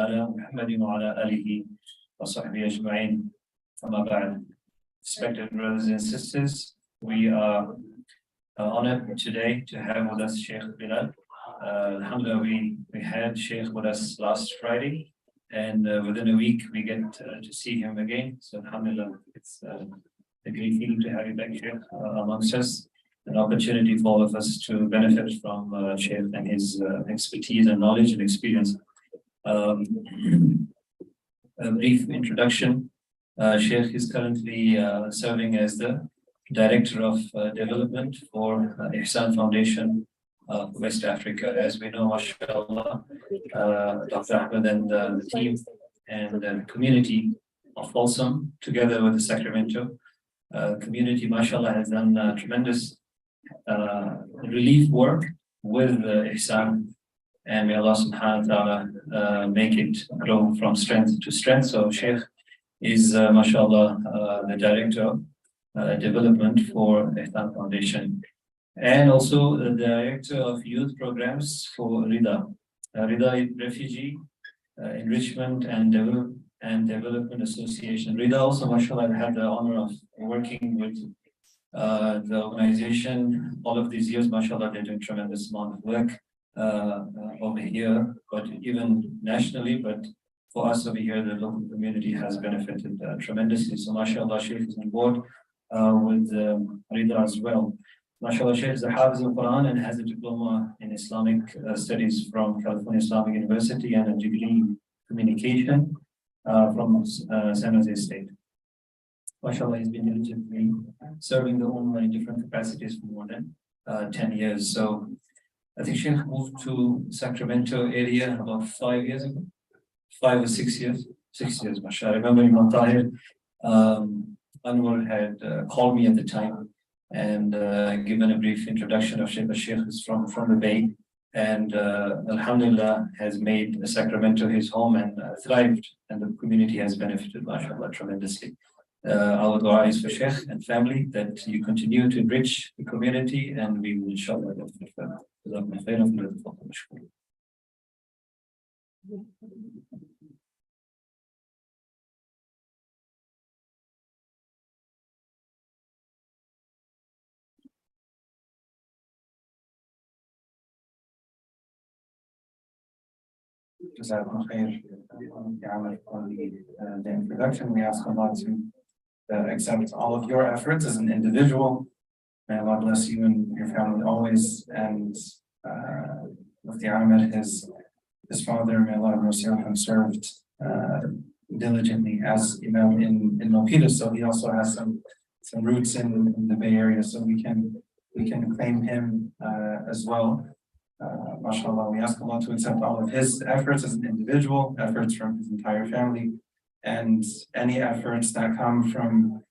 على محمد وعلى آله وصحبه أجمعين. أما بعد. Respected brothers and sisters, we are honored today to have with us Sheikh Bilal. Alhamdulillah, we had Sheikh with us last Friday, and within a week we get to see him again. So Alhamdulillah, it's a great feeling to have you back, Sheikh, amongst us. An opportunity for all of us to benefit from Sheikh and his expertise and knowledge and experience. A brief introduction. Sheikh is currently serving as the Director of Development for Ihsan Foundation of West Africa. As we know, mashallah, Dr. Ahmed and the team and the community of Folsom, together with the Sacramento community, mashallah, has done tremendous relief work with Ihsan, and may Allah subhanahu wa ta'ala make it grow from strength to strength. So Sheikh is mashallah the Director of Development for Ihsan Foundation, and also the Director of Youth Programs for RIDA, RIDA Refugee Enrichment and Development Association. RIDA also, mashallah, I had the honor of working with the organization all of these years. Mashallah, they're doing tremendous amount of work over here, but even nationally. But for us over here, the local community has benefited tremendously. So mashallah, Sheikh is on board with RIDA as well. Mashallah, Sheikh is a Hafiz al-Quran and has a diploma in Islamic studies from California Islamic University and a degree in communication from San Jose State. Mashallah, he's been diligently serving the Ummah in different capacities for more than 10 years. So I think Sheikh moved to Sacramento area about 5 years ago, 5 or 6 years, 6 years, mashallah. I remember Imam Tahir, Anwar had called me at the time and given a brief introduction of Sheikh. Sheikh is from the Bay, and Alhamdulillah has made Sacramento his home and thrived, and the community has benefited, mashallah, tremendously. Our dua is for Sheikh and family that you continue to enrich the community, and we will inshallah benefit further. The introduction. We ask Allah to accept all of your efforts as an individual. May Allah bless you and your family always. And Mufti Ahmed, his father, may Allah have served diligently as Imam in Milpitas, so he also has some roots in the Bay Area, so we can claim him as well. MashaAllah, we ask Allah to accept all of his efforts as an individual, efforts from his entire family, and any efforts that come from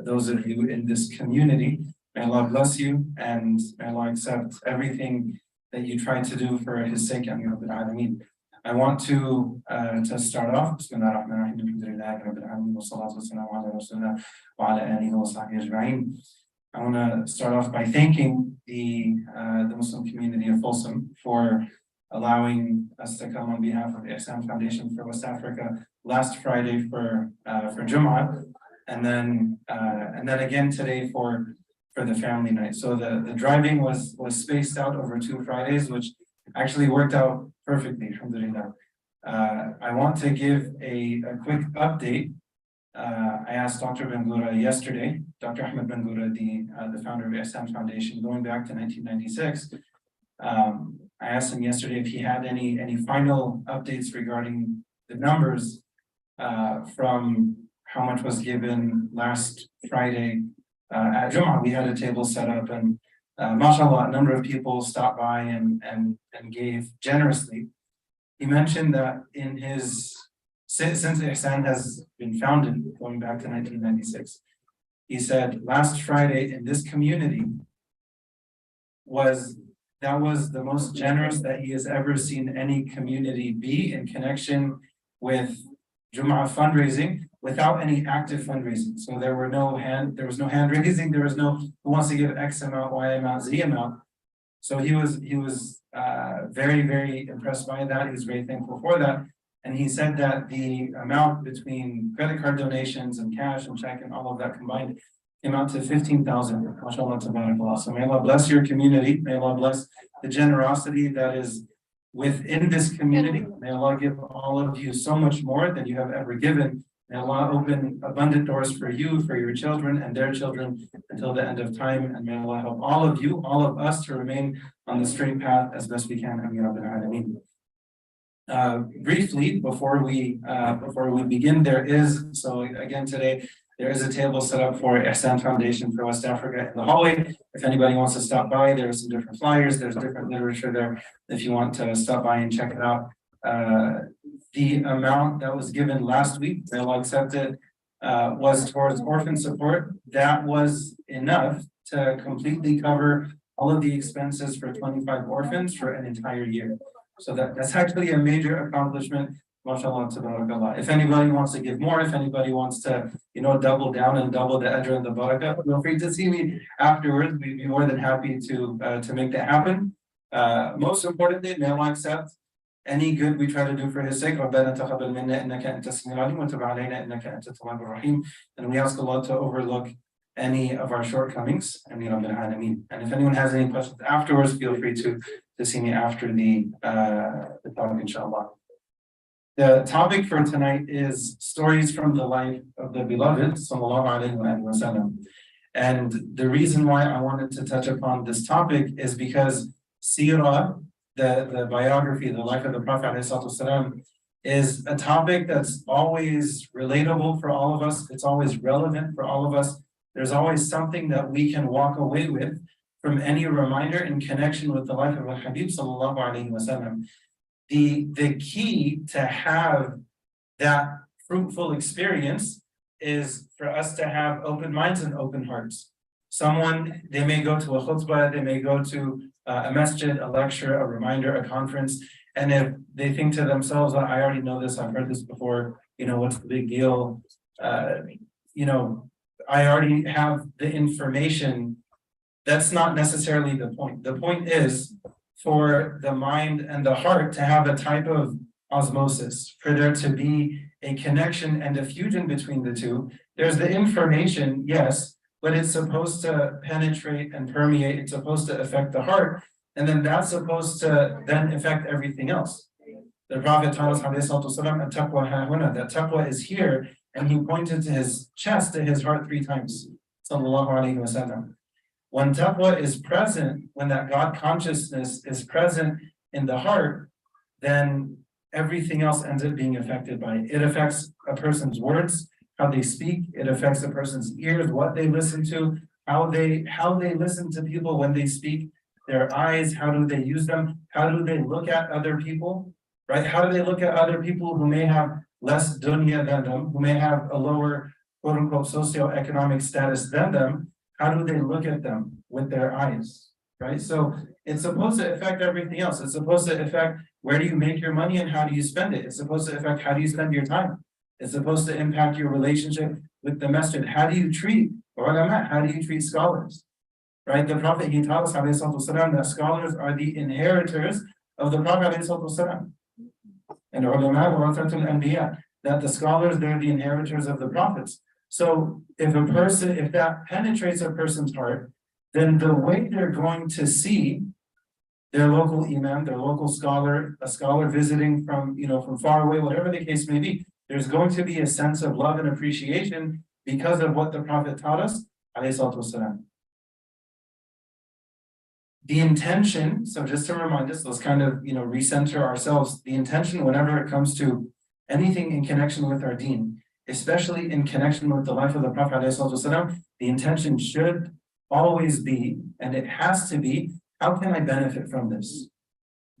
those of you in this community. May Allah bless you, and may Allah accept everything that you try to do for his sake. Ameen Rabbil Alameen. I want to start off. Bismillah ar-Rahman ar-Rahim. Alhamdulillahi Rabbil Alameen. Wa salatu wa salamu ala Rasulullah wa ala alihi wa sahbihi ajma'in. I want to start off by thanking the Muslim community of Folsom for allowing us to come on behalf of the Ihsan Foundation for West Africa last Friday for Jum'ah, and then again today for the family night. So the driving was spaced out over 2 Fridays, which actually worked out perfectly, alhamdulillah. I want to give a quick update. I asked Dr. Bengura yesterday, Dr. Ahmed Bengura, the founder of Ihsan Foundation, going back to 1996. I asked him yesterday if he had any final updates regarding the numbers from how much was given last Friday at Jum'ah. We had a table set up, and mashallah, a number of people stopped by and gave generously. He mentioned that since Ihsan has been founded, going back to 1996, he said last Friday in this community was the most generous that he has ever seen any community be in connection with Jum'ah fundraising without any active fundraising. So there was no hand raising, there was no who wants to give X amount, Y amount, Z amount. So he was very, very impressed by that. He was very thankful for that. And he said that the amount between credit card donations and cash and check and all of that combined came out to 15,000. MashaAllah, tabarakallah. So may Allah bless your community. May Allah bless the generosity that is within this community. May Allah give all of you so much more than you have ever given. May Allah open abundant doors for you, for your children and their children until the end of time. And may Allah help all of you, all of us, to remain on the straight path as best we can. Ameen Rabbil Alameen. Briefly, before we begin, today there is a table set up for Ihsan Foundation for West Africa in the hallway. If anybody wants to stop by, there are some different flyers, there's different literature there if you want to stop by and check it out. The amount that was given last week, may Allah accept it, was towards orphan support. That was enough to completely cover all of the expenses for 25 orphans for an entire year. So that's actually a major accomplishment. MashaAllah, tabarakallah. If anybody wants to give more, if anybody wants to, double down and double the ajr and the barakah, feel free to see me afterwards. We'd be more than happy to make that happen. Most importantly, may Allah accept any good we try to do for His sake. رَبَّنَا تَقَبَّلْ مِنَّا إِنَّكَ أَنْتَ السَّمِيعُ الْعَلِيمُ وَتُبْ عَلَيْنَا إِنَّكَ أَنْتَ التَّوَّابُ الرَّحِيمُ. And we ask Allah to overlook any of our shortcomings. Ameen Rabbil Alameen. And if anyone has any questions afterwards, feel free to see me after the talk, inshallah. The topic for tonight is stories from the life of the beloved, sallallahu alaihi wasallam. And the reason why I wanted to touch upon this topic is because Sirah, the biography, the life of the Prophet ﷺ, is a topic that's always relatable for all of us. It's always relevant for all of us. There's always something that we can walk away with from any reminder in connection with the life of Al-Habib sallallahu alaihi wasallam. The key to have that fruitful experience is for us to have open minds and open hearts. They may go to a khutbah, they may go to a masjid, a lecture, a reminder, a conference, and if they think to themselves, I already know this, I've heard this before, what's the big deal? I already have the information. That's not necessarily the point. The point is for the mind and the heart to have a type of osmosis, for there to be a connection and a fusion between the two. There's the information, yes, but it's supposed to penetrate and permeate. It's supposed to affect the heart, and then that's supposed to then affect everything else. The Prophet taught us, at-taqwa hahuna, that taqwa is here, and he pointed to his chest, to his heart 3 times, sallallahu alaihi wasallam. When taqwa is present, when that God consciousness is present in the heart, then everything else ends up being affected by it. It affects a person's words, how they speak. It affects a person's ears, what they listen to, how they listen to people when they speak. Their eyes, how do they use them? How do they look at other people, right? How do they look at other people who may have less dunya than them, who may have a lower, quote unquote, socioeconomic status than them? How do they look at them with their eyes, right? So it's supposed to affect everything else. It's supposed to affect where do you make your money and how do you spend it. It's supposed to affect how do you spend your time. It's supposed to impact your relationship with the masjid. How do you treat ulama? How do you treat scholars, right? The Prophet, he taught us that scholars are the inheritors of the Prophet and ulama warathatul anbiya, that the scholars, they're the inheritors of the prophets. So if that penetrates a person's heart, then the way they're going to see their local imam, their local scholar, a scholar visiting from far away, whatever the case may be, there's going to be a sense of love and appreciation because of what the Prophet taught us, alayhi salatu wasalam. The intention, so just to remind us, let's kind of recenter ourselves. The intention whenever it comes to anything in connection with our deen, especially in connection with the life of the Prophet ﷺ, the intention should always be, and it has to be, how can I benefit from this?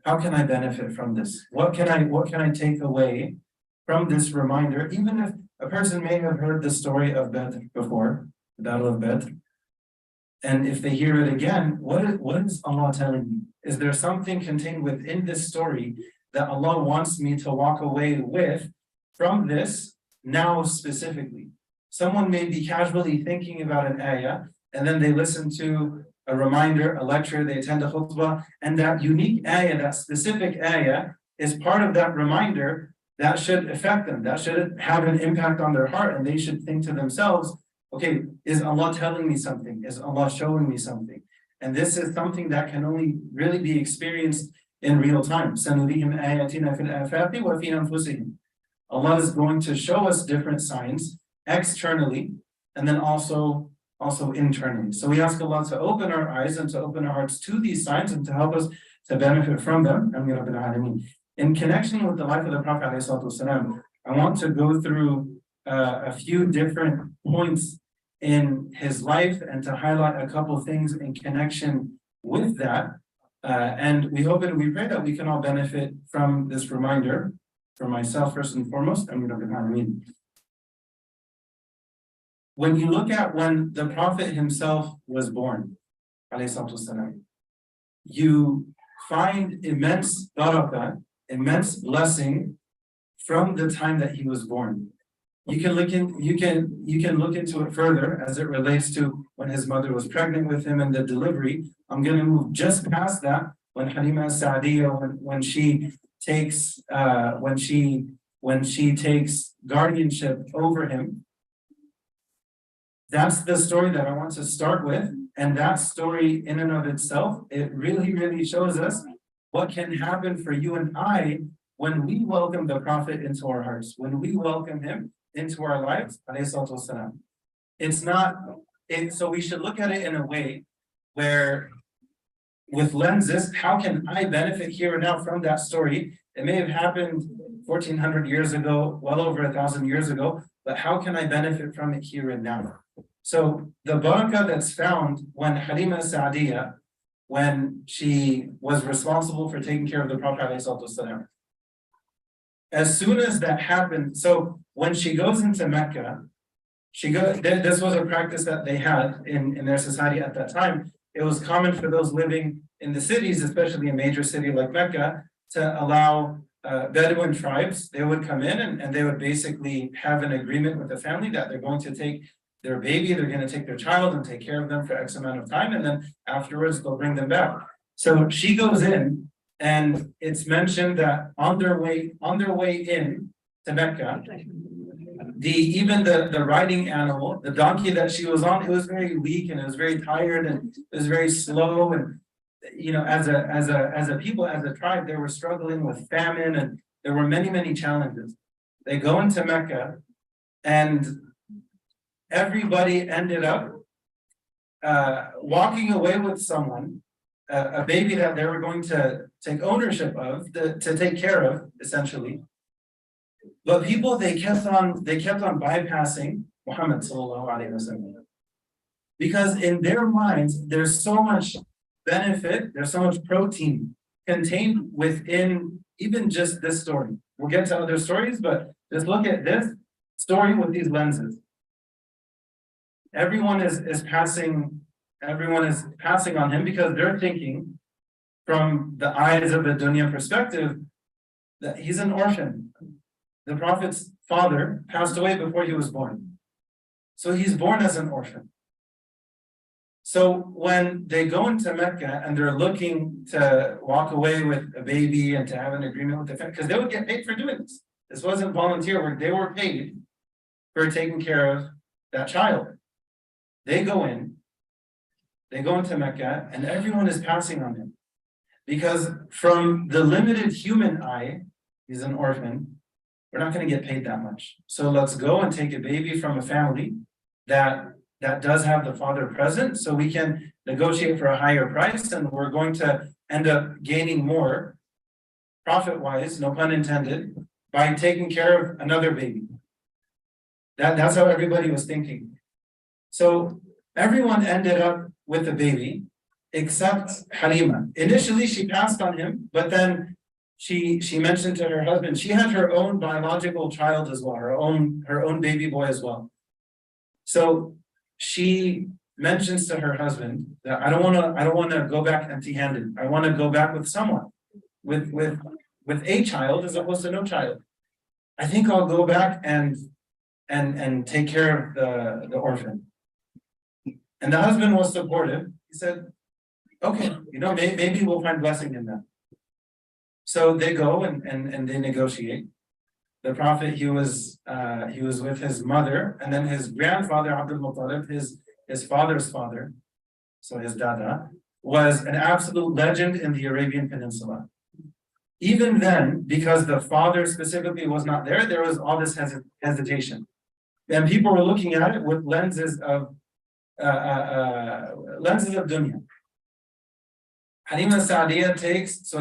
How can I benefit from this? What can I take away from this reminder? Even if a person may have heard the story of Badr before, the Battle of Badr, and if they hear it again, what is Allah telling me? Is there something contained within this story that Allah wants me to walk away with from this? Now specifically, someone may be casually thinking about an ayah, and then they listen to a reminder, a lecture, they attend a khutbah, and that unique ayah, that specific ayah, is part of that reminder, that should affect them. That should have an impact on their heart, and they should think to themselves, okay, is Allah telling me something? Is Allah showing me something? And this is something that can only really be experienced in real time. سَنُرِيهِمْ آيَاتِنَا فِي الْآفَاقِ وَفِي أَنفُسِهِمْ. Allah is going to show us different signs externally and then also internally. So we ask Allah to open our eyes and to open our hearts to these signs and to help us to benefit from them. Ameen Rabbil Alameen. In connection with the life of the Prophet ﷺ, I want to go through a few different points in his life and to highlight a couple of things in connection with that. And we hope and we pray that we can all benefit from this reminder, for myself first and foremost. Ameen Rabbil Alameen. When you look at when the Prophet himself was born, ﷺ, you find immense barakah, immense blessing from the time that he was born. You can look into it further as it relates to when his mother was pregnant with him and the delivery. I'm going to move just past that when Halima Sa'diyya, when she takes guardianship over him. That's the story that I want to start with. And that story in and of itself, it really, really shows us what can happen for you and I when we welcome the Prophet into our hearts, when we welcome him into our lives. It's not, so we should look at it in a way where, with lenses, how can I benefit here and now from that story? It may have happened 1400 years ago, well over 1,000 years ago, but how can I benefit from it here and now? So the barakah that's found when Halima Sa'diyya, when she was responsible for taking care of the Prophet ﷺ, as soon as that happened, so when she goes into Mecca, this was a practice that they had in their society at that time. It was common for those living in the cities, especially a major city like Mecca, to allow Bedouin tribes. They would come in and they would basically have an agreement with the family that they're going to take their baby, they're going to take their child and take care of them for X amount of time, and then afterwards they'll bring them back. So she goes in, and it's mentioned that on their way in to Mecca, even the riding animal, the donkey that she was on, it was very weak and it was very tired and it was very slow. And as a people, as a tribe, they were struggling with famine and there were many challenges. They go into Mecca, and everybody ended up walking away with someone, a baby that they were going to take ownership of, to take care of, essentially. But people, they kept on bypassing Muhammad sallallahu alaihi wasallam, because in their minds there's so much benefit, there's so much protein contained within even just this story. We'll get to other stories, but just look at this story with these lenses. Everyone is passing on him because they're thinking from the eyes of a dunya perspective that he's an orphan. The Prophet's father passed away before he was born. So he's born as an orphan. So when they go into Mecca and they're looking to walk away with a baby and to have an agreement with the family, because they would get paid for doing this. This wasn't volunteer work. They were paid for taking care of that child. They go into Mecca, and everyone is passing on him. Because from the limited human eye, he's an orphan, we're not going to get paid that much. So let's go and take a baby from a family that does have the father present, so we can negotiate for a higher price, and we're going to end up gaining more, profit-wise, no pun intended, by taking care of another baby. That's how everybody was thinking. So everyone ended up with a baby except Halima. Initially, she passed on him, but then she mentioned to her husband, she had her own biological child as well, her own baby boy as well. So she mentions to her husband that I don't want to go back empty-handed. I want to go back with someone, with a child as opposed to no child. I think I'll go back and take care of the orphan. And the husband was supportive. He said, okay, maybe we'll find blessing in that. So they go and they negotiate. the Prophet, he was with his mother, and then his grandfather, Abdul Muttalib, his father's father, so his dada, was an absolute legend in the Arabian Peninsula. Even then, because the father specifically was not there, there was all this hesitation. And people were looking at it with lenses of dunya. Halima Sa'diyah takes, so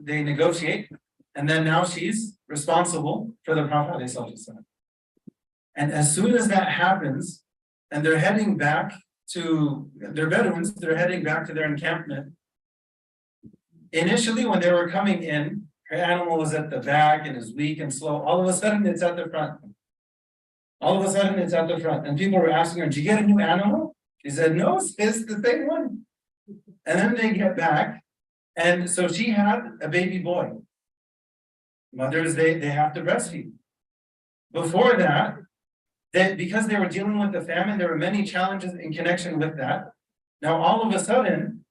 they negotiate, and then now she's responsible for the Prophet ﷺ. And as soon as that happens, and they're heading back to, they're Bedouins, they're heading back to their encampment. Initially, when they were coming in, her animal was at the back and is weak and slow. All of a sudden, it's at the front. All of a sudden, it's at the front. And people were asking her, did you get a new animal? She said, no, it's the same one. And then they get back. And so she had a baby boy. Mothers, they have to breastfeed. Before that, because they were dealing with the famine, there were many challenges in connection with that. Now, all of a sudden,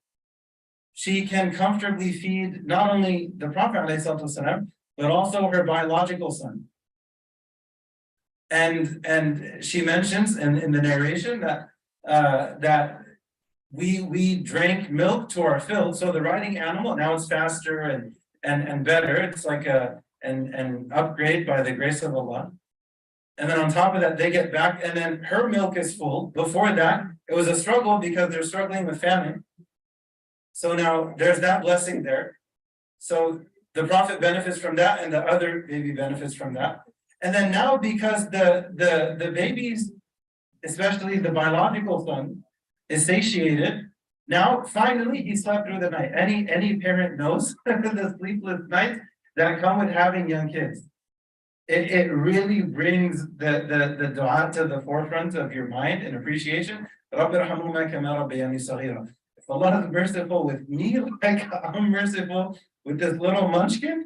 she can comfortably feed not only the Prophet ﷺ, but also her biological son. And she mentions in the narration that we drank milk to our fill. So the riding animal, now it's faster and better. It's like an upgrade by the grace of Allah. And then on top of that, they get back, and then her milk is full. Before that, it was a struggle because they're struggling with famine. So now there's that blessing there. So the Prophet benefits from that, and the other baby benefits from that. And then now, because the babies, especially the biological son, is satiated, now finally he slept through the night. Any parent knows the sleepless nights that come with having young kids. It really brings the dua to the forefront of your mind and appreciation. If Allah is merciful with me like I'm merciful with this little munchkin,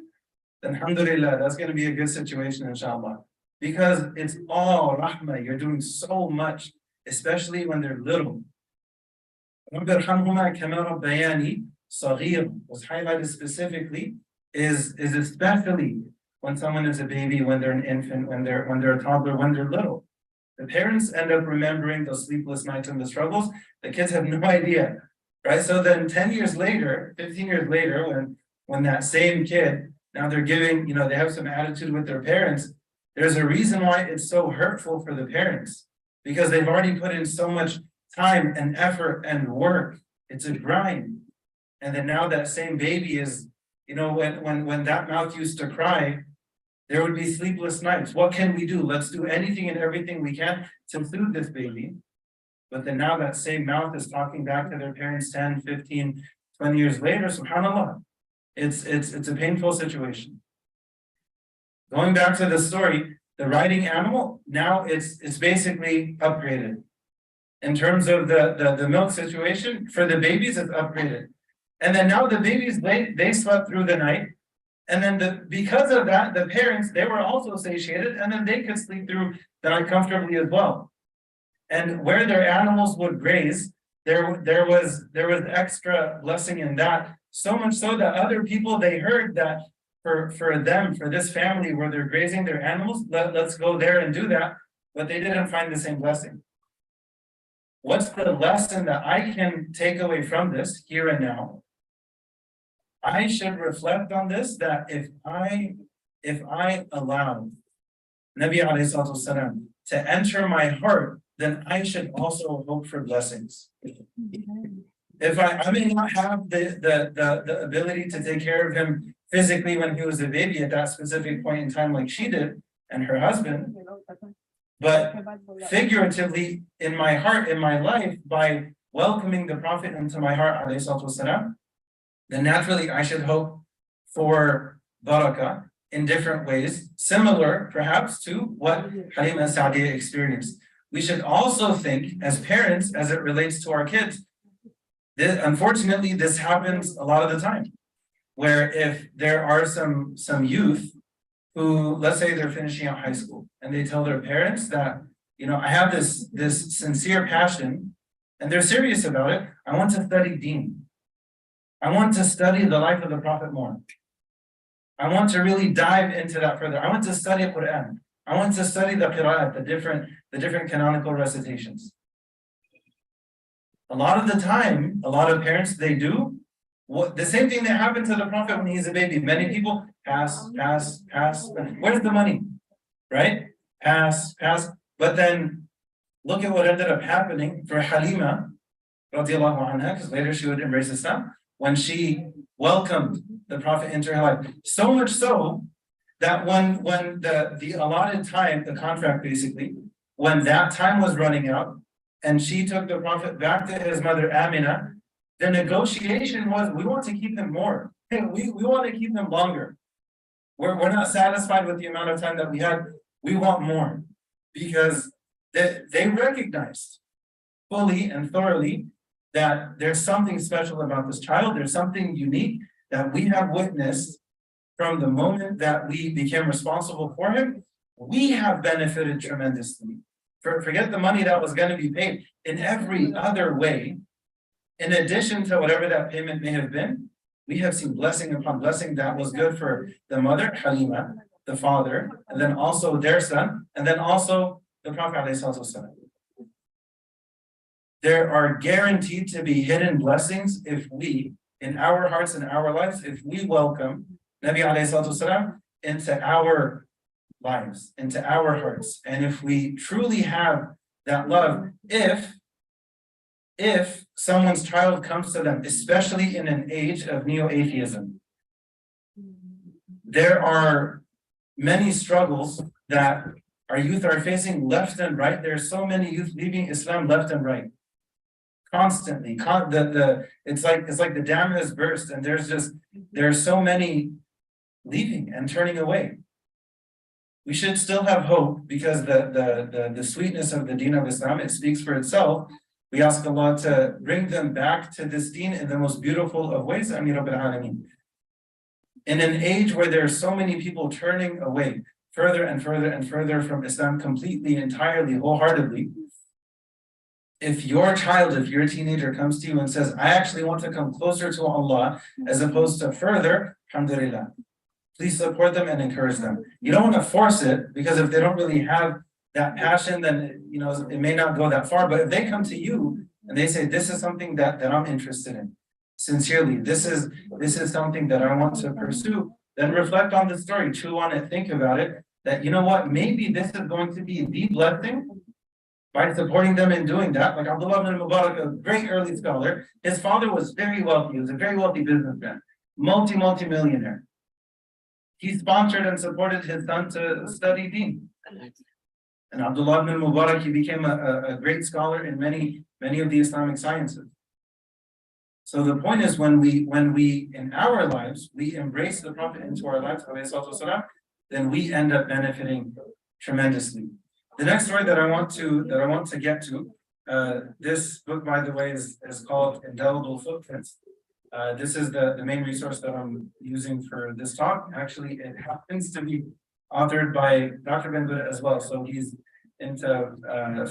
then alhamdulillah, that's going to be a good situation, inshallah. Because it's all rahmah. You're doing so much, especially when they're little. Was highlighted specifically is especially when someone is a baby, when they're an infant, when they're a toddler, when they're little. The parents end up remembering those sleepless nights and the struggles. The kids have no idea, right? So then 10 years later, 15 years later, when that same kid, now they're giving, they have some attitude with their parents, there's a reason why it's so hurtful for the parents, because they've already put in so much time and effort and work. It's a grind. And then now that same baby is, when that mouth used to cry, there would be sleepless nights. What can we do? Let's do anything and everything we can to soothe this baby. But then now that same mouth is talking back to their parents 10, 15, 20 years later, subhanAllah. It's a painful situation. Going back to the story, the riding animal, now it's basically upgraded. In terms of the milk situation, for the babies, it's upgraded. And then now the babies, they slept through the night. And then because of that, the parents, they were also satiated, and then they could sleep through the night comfortably as well. And where their animals would graze, there was extra blessing in that. So much so that other people, they heard that for this family where they're grazing their animals, let's go there and do that. But they didn't find the same blessing. What's the lesson that I can take away from this here and now? I should reflect on this, that if I allow Nabi alayhi salatu wasalam to enter my heart, then I should also hope for blessings. If I may not have the ability to take care of him physically when he was a baby at that specific point in time, like she did, and her husband, but figuratively in my heart, in my life, by welcoming the Prophet into my heart, alayhi salatu wasalam, then naturally I should hope for barakah in different ways, similar perhaps to what Halima Sa'diyah experienced. We should also think as parents, as it relates to our kids, unfortunately this happens a lot of the time, where if there are some youth who, let's say they're finishing out high school, and they tell their parents that, I have this sincere passion, and they're serious about it. I want to study deen. I want to study the life of the Prophet more. I want to really dive into that further. I want to study Quran. I want to study the qira'at, the different canonical recitations. A lot of the time, a lot of parents, they do the same thing that happened to the Prophet when he's a baby. Many people pass. Where's the money? Right? Pass. But then look at what ended up happening for Halima, radiallahu anha, because later she would embrace Islam, when she welcomed the Prophet into her life. So much so that when the allotted time, the contract basically, when that time was running out, and she took the Prophet back to his mother Amina, the negotiation was, we want to keep him more. We want to keep him longer. We're not satisfied with the amount of time that we had. We want more. Because they recognized fully and thoroughly that there's something special about this child. There's something unique that we have witnessed from the moment that we became responsible for him. We have benefited tremendously. Forget the money that was going to be paid. In every other way, in addition to whatever that payment may have been, we have seen blessing upon blessing that was good for the mother, Halima, the father, and then also their son, and then also the Prophet ﷺ. There are guaranteed to be hidden blessings if we, in our hearts and our lives, if we welcome Nabi ﷺ into our lives, into our hearts. And if we truly have that love, if someone's child comes to them, especially in an age of neo-atheism, there are many struggles that our youth are facing left and right. There are so many youth leaving Islam left and right. Constantly. It's like the dam has burst, and there's so many leaving and turning away. We should still have hope, because the sweetness of the deen of Islam, it speaks for itself. We ask Allah to bring them back to this deen in the most beautiful of ways. Ameen Rabbil Alameen. In an age where there are so many people turning away further and further from Islam completely, entirely, wholeheartedly, if your child, if your teenager comes to you and says, I actually want to come closer to Allah as opposed to further, alhamdulillah, please support them and encourage them. You don't want to force it, because if they don't really have that passion, then it may not go that far. But if they come to you and they say, this is something that I'm interested in, sincerely, this is something that I want to pursue, then reflect on the story, chew on it, think about it, that maybe this is going to be the blessing by supporting them in doing that. Like Abdullah ibn Mubarak, a great early scholar, his father was very wealthy. He was a very wealthy businessman, multi-millionaire. He sponsored and supported his son to study deen. And Abdullah ibn Mubarak, he became a great scholar in many of the Islamic sciences. So the point is, when we in our lives, we embrace the Prophet into our lives, then we end up benefiting tremendously. The next story that I want to get to, this book, by the way, is called Indelible Footprints. This is the main resource that I'm using for this talk. Actually, it happens to be authored by Dr. Ben Buddha as well. So he's into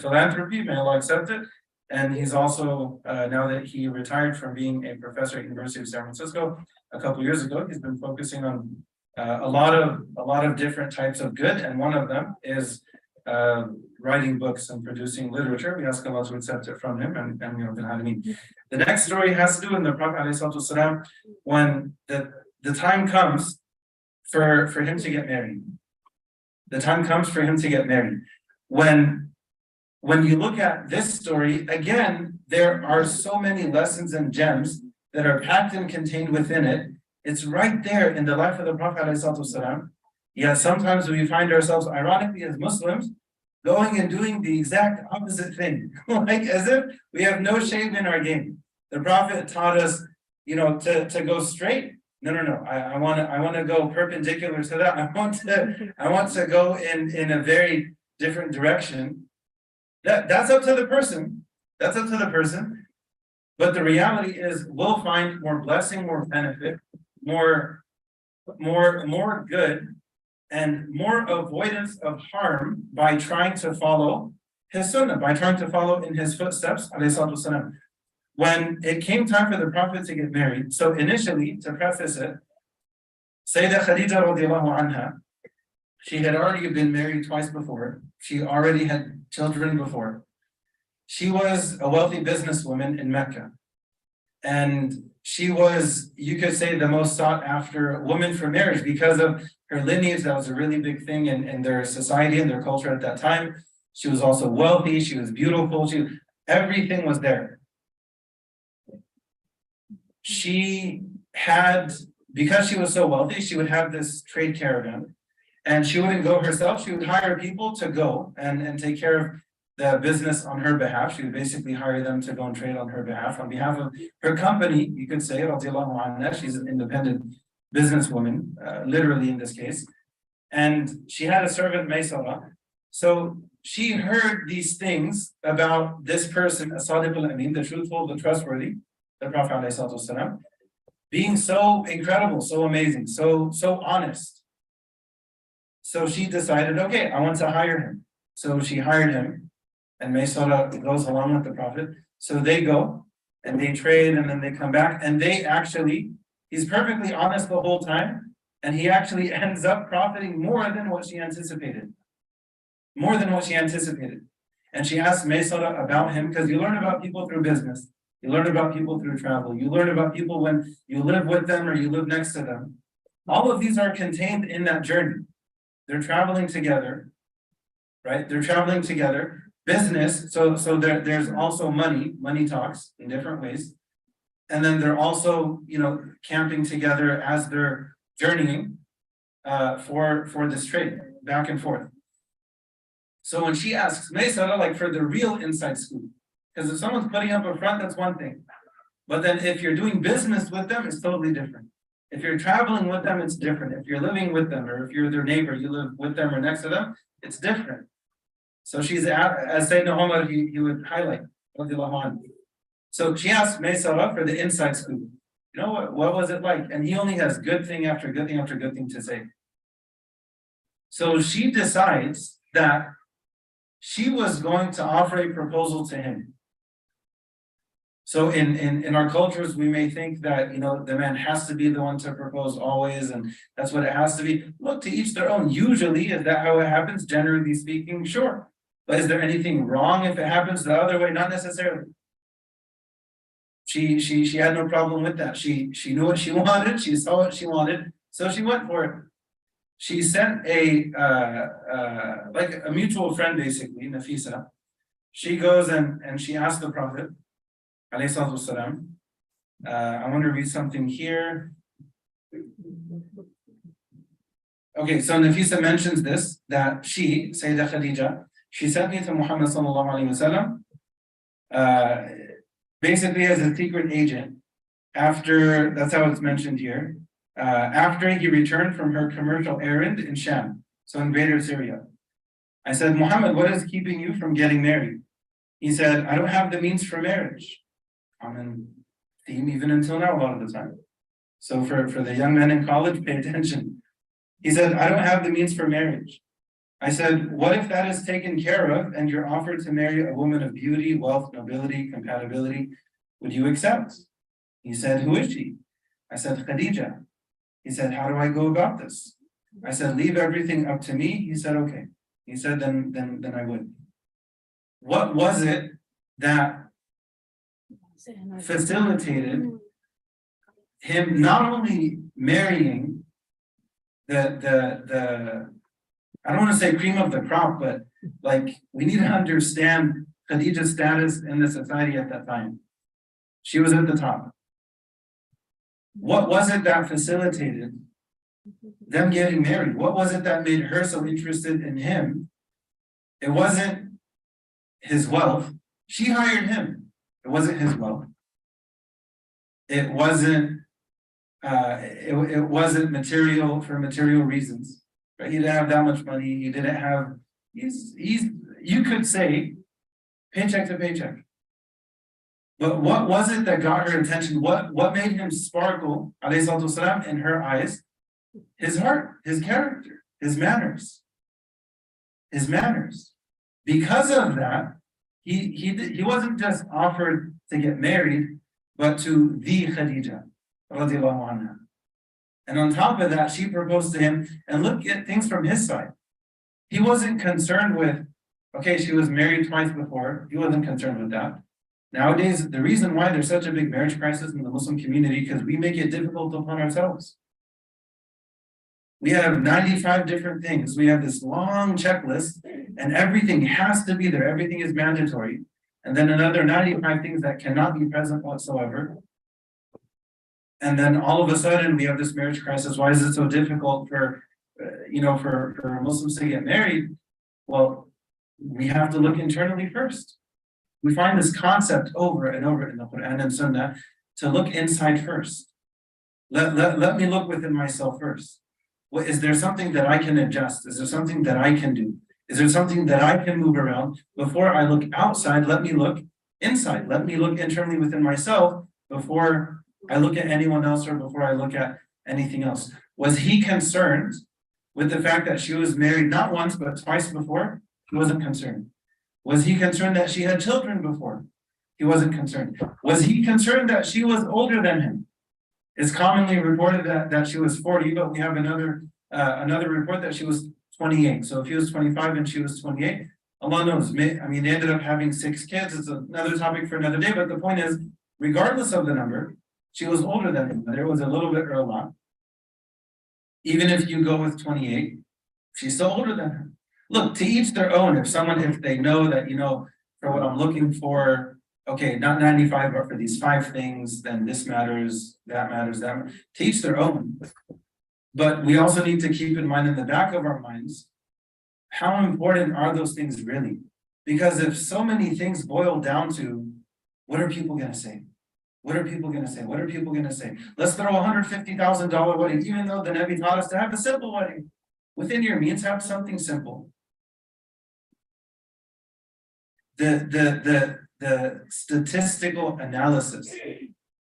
philanthropy, may Allah accept it. And he's also, now that he retired from being a professor at University of San Francisco a couple years ago, he's been focusing on a lot of different types of good. And one of them is writing books and producing literature. We ask Allah to accept it from him, and the next story has to do with the Prophet ﷺ, when the time comes for him to get married. The time comes for him to get married. When you look at this story, again, there are so many lessons and gems that are packed and contained within it. It's right there in the life of the Prophet ﷺ. Yet sometimes we find ourselves, ironically, as Muslims, going and doing the exact opposite thing, like as if we have no shame in our game. The Prophet taught us, to go straight. No. I want to go perpendicular to that. I want to go in a very different direction. That's up to the person. That's up to the person. But the reality is, we'll find more blessing, more benefit, more good, and more avoidance of harm by trying to follow his sunnah, by trying to follow in his footsteps, alayhi salatu wasalam. When it came time for the Prophet to get married, so initially, to preface it, Sayyidah Khadija radiallahu anha, she had already been married twice before. She already had children before. She was a wealthy businesswoman in Mecca. And she was, you could say, the most sought after woman for marriage because of her lineage. That was a really big thing in their society and their culture at that time. She was also wealthy. She was beautiful. Everything was there. She had, because she was so wealthy, she would have this trade caravan. And she wouldn't go herself. She would hire people to go and take care of the business on her behalf. She would basically hire them to go and trade on her behalf of her company, you could say, radiallahu anha. She's an independent businesswoman, literally in this case. And she had a servant, Maysara. So she heard these things about this person, As-Sadiq al-Amin, the truthful, the trustworthy, the Prophet ﷺ, being so incredible, so amazing, so honest. So she decided, okay, I want to hire him. So she hired him, and Maysara goes along with the Prophet. So they go and they trade, and then they come back, and he's perfectly honest the whole time, and he actually ends up profiting more than what she anticipated. More than what she anticipated. And she asked Maysara about him, because you learn about people through business, you learn about people through travel, you learn about people when you live with them or you live next to them. All of these are contained in that journey. They're traveling together, right? They're traveling together. Business, so there's also money talks in different ways. And then they're also, camping together as they're journeying for this trade, back and forth. So when she asks Maysara, like for the real inside scoop, because if someone's putting up a front, that's one thing. But then if you're doing business with them, it's totally different. If you're traveling with them, it's different. If you're living with them, or if you're their neighbor, you live with them or next to them, it's different. So she's, as Sayyidina Umar, he would highlight. So she asked Maysara for the inside scoop. What was it like? And he only has good thing after good thing after good thing to say. So she decides that she was going to offer a proposal to him. So in our cultures, we may think that, the man has to be the one to propose always, and that's what it has to be. Look, to each their own. Usually, is that how it happens? Generally speaking, sure. But is there anything wrong if it happens the other way? Not necessarily. She had no problem with that. She knew what she wanted. She saw what she wanted, so she went for it. She sent like a mutual friend, basically, Nafisa. She goes and she asked the Prophet, alayhi salatu wasalam. I want to read something here. Okay, so Nafisa mentions this, that she, Sayyidah Khadija, she sent me to Muhammad sallallahu alayhi wasallam, basically as a secret agent, after, that's how it's mentioned here, after he returned from her commercial errand in Sham, so in Greater Syria. I said, Muhammad, what is keeping you from getting married? He said, I don't have the means for marriage. Common theme even until now, a lot of the time. So for the young men in college, pay attention. He said, I don't have the means for marriage. I said, what if that is taken care of and you're offered to marry a woman of beauty, wealth, nobility, compatibility? Would you accept? He said, who is she? I said, Khadija. He said, how do I go about this? I said, leave everything up to me. He said, okay. He said, then I would. What was it that facilitated him not only marrying the I don't want to say cream of the crop, but like we need to understand Khadija's status in the society at that time. She was at the top. What was it that facilitated them getting married? What was it that made her so interested in him? It wasn't his wealth. She hired him. It wasn't his wealth. It wasn't material for material reasons. Right? He didn't have that much money. He didn't have, he's you could say paycheck to paycheck. But what was it that got her attention? What made him sparkle, alayhi salatu wasalam, in her eyes? His heart, his character, his manners. His manners. Because of that, he wasn't just offered to get married, but to the Khadija, radiallahu anha. And on top of that, she proposed to him, and look at things from his side. He wasn't concerned with, okay, she was married twice before. He wasn't concerned with that. Nowadays, the reason why there's such a big marriage crisis in the Muslim community, because we make it difficult upon ourselves. We have 95 different things. We have this long checklist, and everything has to be there. Everything is mandatory. And then another 95 things that cannot be present whatsoever. And then all of a sudden, we have this marriage crisis. Why is it so difficult for Muslims to get married? Well, we have to look internally first. We find this concept over and over in the Quran and Sunnah to look inside first. Let me look within myself first. Is there something that I can adjust? Is there something that I can do? Is there something that I can move around? Before I look outside, let me look inside. Let me look internally within myself before I look at anyone else or before I look at anything else. Was he concerned with the fact that she was married not once but twice before? He wasn't concerned. Was he concerned that she had children before? He wasn't concerned. Was he concerned that she was older than him? It's commonly reported that she was 40, but we have another report that she was 28. So if he was 25 and she was 28, Allah knows. They ended up having 6 kids. It's another topic for another day. But the point is, regardless of the number, she was older than him. Whether it was a little bit or a lot. Even if you go with 28, she's still older than him. Look, to each their own. If they know that, for what I'm looking for, okay, not 95, but for these 5 things, then this matters, that matters, that matters. To each their own. But we also need to keep in mind in the back of our minds, how important are those things really? Because if so many things boil down to, what are people going to say? What are people going to say? What are people going to say? Let's throw a $150,000 wedding, even though the Nabi taught us to have a simple wedding. Within your means, have something simple. The statistical analysis,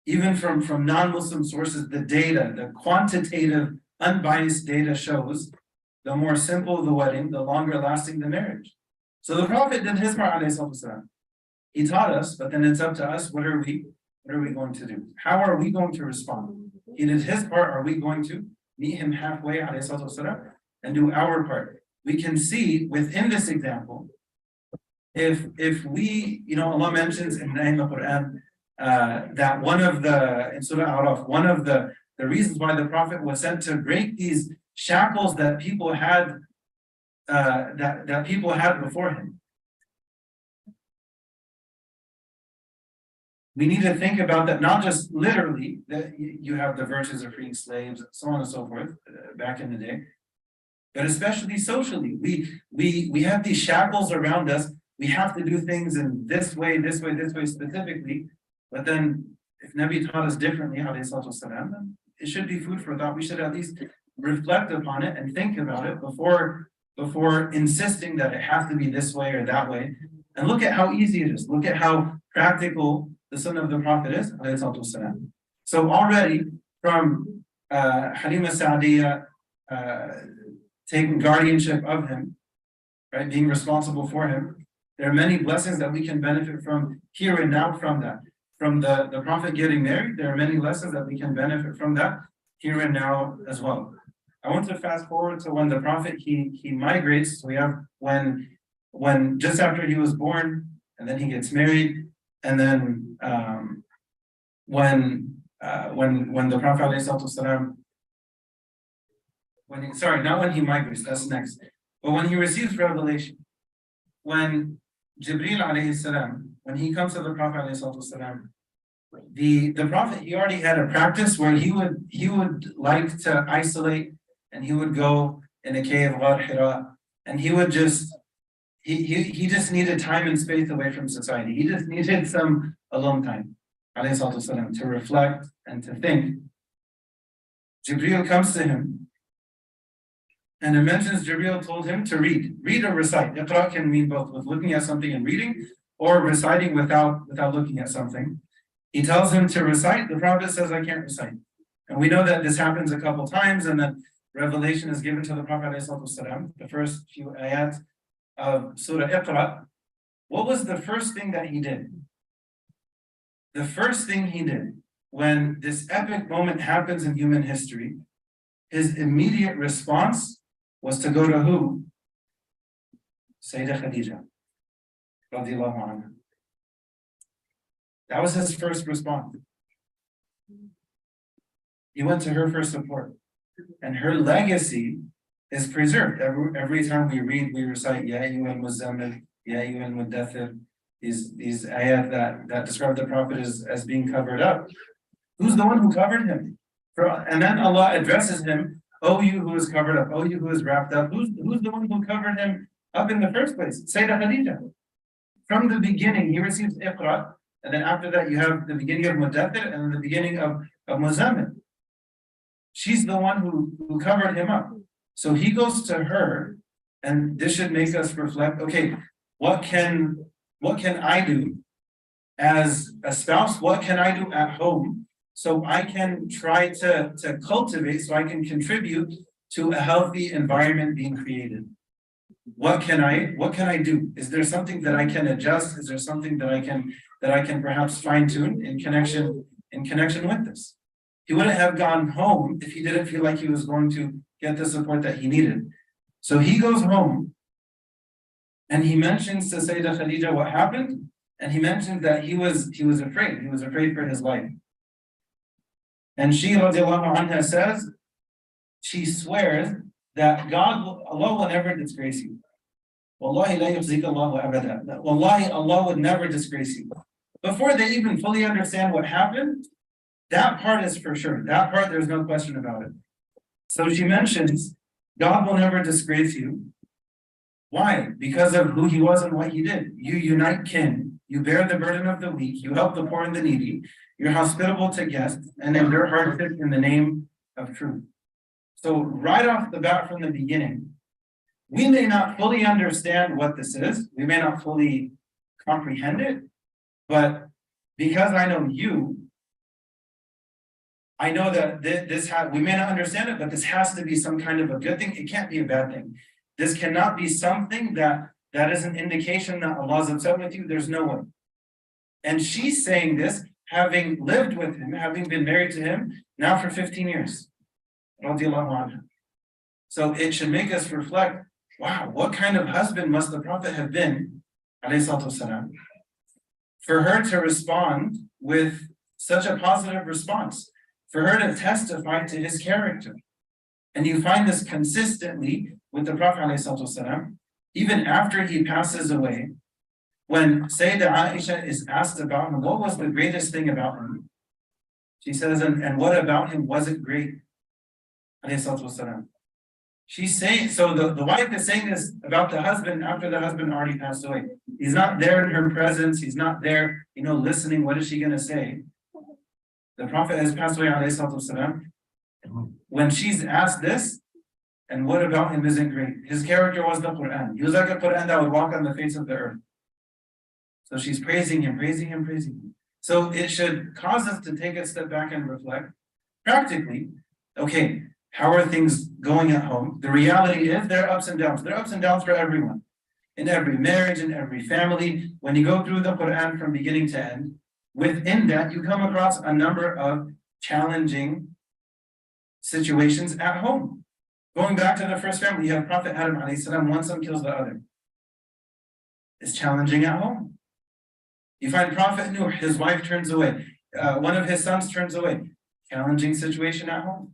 even from non-Muslim sources, the data, the quantitative, unbiased data shows the more simple the wedding, the longer lasting the marriage. So the Prophet did his part, he taught us, but then it's up to us, what are we going to do? How are we going to respond? He did his part, are we going to meet him halfway, and do our part? We can see within this example, if we, Allah mentions in the Quran that in Surah Araf, one of the reasons why the Prophet was sent to break these shackles that people had that people had before him. We need to think about that, not just literally, that you have the virtues of freeing slaves, so on and so forth, back in the day, but especially socially. We have these shackles around us. We have to do things in this way specifically. But then, if Nabi taught us differently, then it should be food for thought. We should at least reflect upon it and think about it before insisting that it has to be this way or that way. And look at how easy it is. Look at how practical the Sunnah of the Prophet is. So already from Halima Sa'diyah taking guardianship of him, right, being responsible for him, there are many blessings that we can benefit from here and now from that. From the Prophet getting married, there are many lessons that we can benefit from that here and now as well. I want to fast forward to when the Prophet he migrates. So we have when just after he was born, and then he gets married, and then when the Prophet ﷺ, not when he migrates, that's next, but when he receives revelation, when Jibreel alayhi salam, when he comes to the Prophet alayhi salam, the Prophet, he already had a practice where he would like to isolate, and he would go in a cave, Ghar Hira, and he would just he just needed time and space away from society. He just needed some alone time, alayhi salam, to reflect and to think. Jibreel comes to him, and it mentions Jibreel told him to read or recite. Iqra can mean both, with looking at something and reading, or reciting without looking at something. He tells him to recite. The Prophet says, I can't recite. And we know that this happens a couple times, and then revelation is given to the Prophet ﷺ, the first few ayat of Surah Iqra. What was the first thing that he did? The first thing he did when this epic moment happens in human history, his immediate response was to go to who? Sayyidah Khadija, radiallahu anha. That was his first response. He went to her for support. And her legacy is preserved. Every time we read, we recite, Ya ayyuhal muzammil, Ya ayyuhal muddathir, these ayat that describe the Prophet as being covered up. Who's the one who covered him? And then Allah addresses him, oh, you who is covered up, oh, you who is wrapped up. Who's the one who covered him up in the first place? Sayyidah Khadija. From the beginning, he receives Iqra, and then after that, you have the beginning of Muddathir and then the beginning of Muzammil. She's the one who covered him up. So he goes to her, and this should make us reflect, okay, what can I do as a spouse? What can I do at home so I can try to cultivate, so I can contribute to a healthy environment being created? What can I do? Is there something that I can adjust? Is there something that I can perhaps fine-tune in connection with this? He wouldn't have gone home if he didn't feel like he was going to get the support that he needed. So he goes home and he mentions to Sayyidah Khadija what happened, and he mentioned that he was afraid. He was afraid for his life. And she, radiallahu anha, says, she swears that Allah will never disgrace you. Wallahi la yukhzika Allahu abada. Wallahi, Allah would never disgrace you. Before they even fully understand what happened, that part is for sure. That part, there's no question about it. So she mentions, God will never disgrace you. Why? Because of who he was and what he did. You unite kin, you bear the burden of the weak, you help the poor and the needy, you're hospitable to guests, and endure hardship in the name of truth. So right off the bat from the beginning, we may not fully understand what this is, we may not fully comprehend it, but because I know you, I know that we may not understand it, but this has to be some kind of a good thing. It can't be a bad thing. This cannot be something that is an indication that Allah is upset with you. There's no way. And she's saying this, having lived with him, having been married to him now for 15 years. So it should make us reflect, wow, what kind of husband must the Prophet have been, for her to respond with such a positive response, for her to testify to his character. And you find this consistently with the Prophet ﷺ, even after he passes away. When Sayyidah Aisha is asked about him, what was the greatest thing about him? She says, and what about him wasn't great? She's saying, so the wife is saying this about the husband after the husband already passed away. He's not there in her presence. He's not there, listening. What is she going to say? The Prophet has passed away, ﷺ. When she's asked this, and what about him isn't great? His character was the Quran. He was like a Quran that would walk on the face of the earth. So she's praising him, praising him, praising him. So it should cause us to take a step back and reflect. Practically, okay, how are things going at home? The reality is there are ups and downs. There are ups and downs for everyone. In every marriage, in every family. When you go through the Quran from beginning to end, within that, you come across a number of challenging situations at home. Going back to the first family, you have Prophet Adam a.s., one son kills the other. It's challenging at home. You find Prophet Nuh, his wife turns away. One of his sons turns away. Challenging situation at home.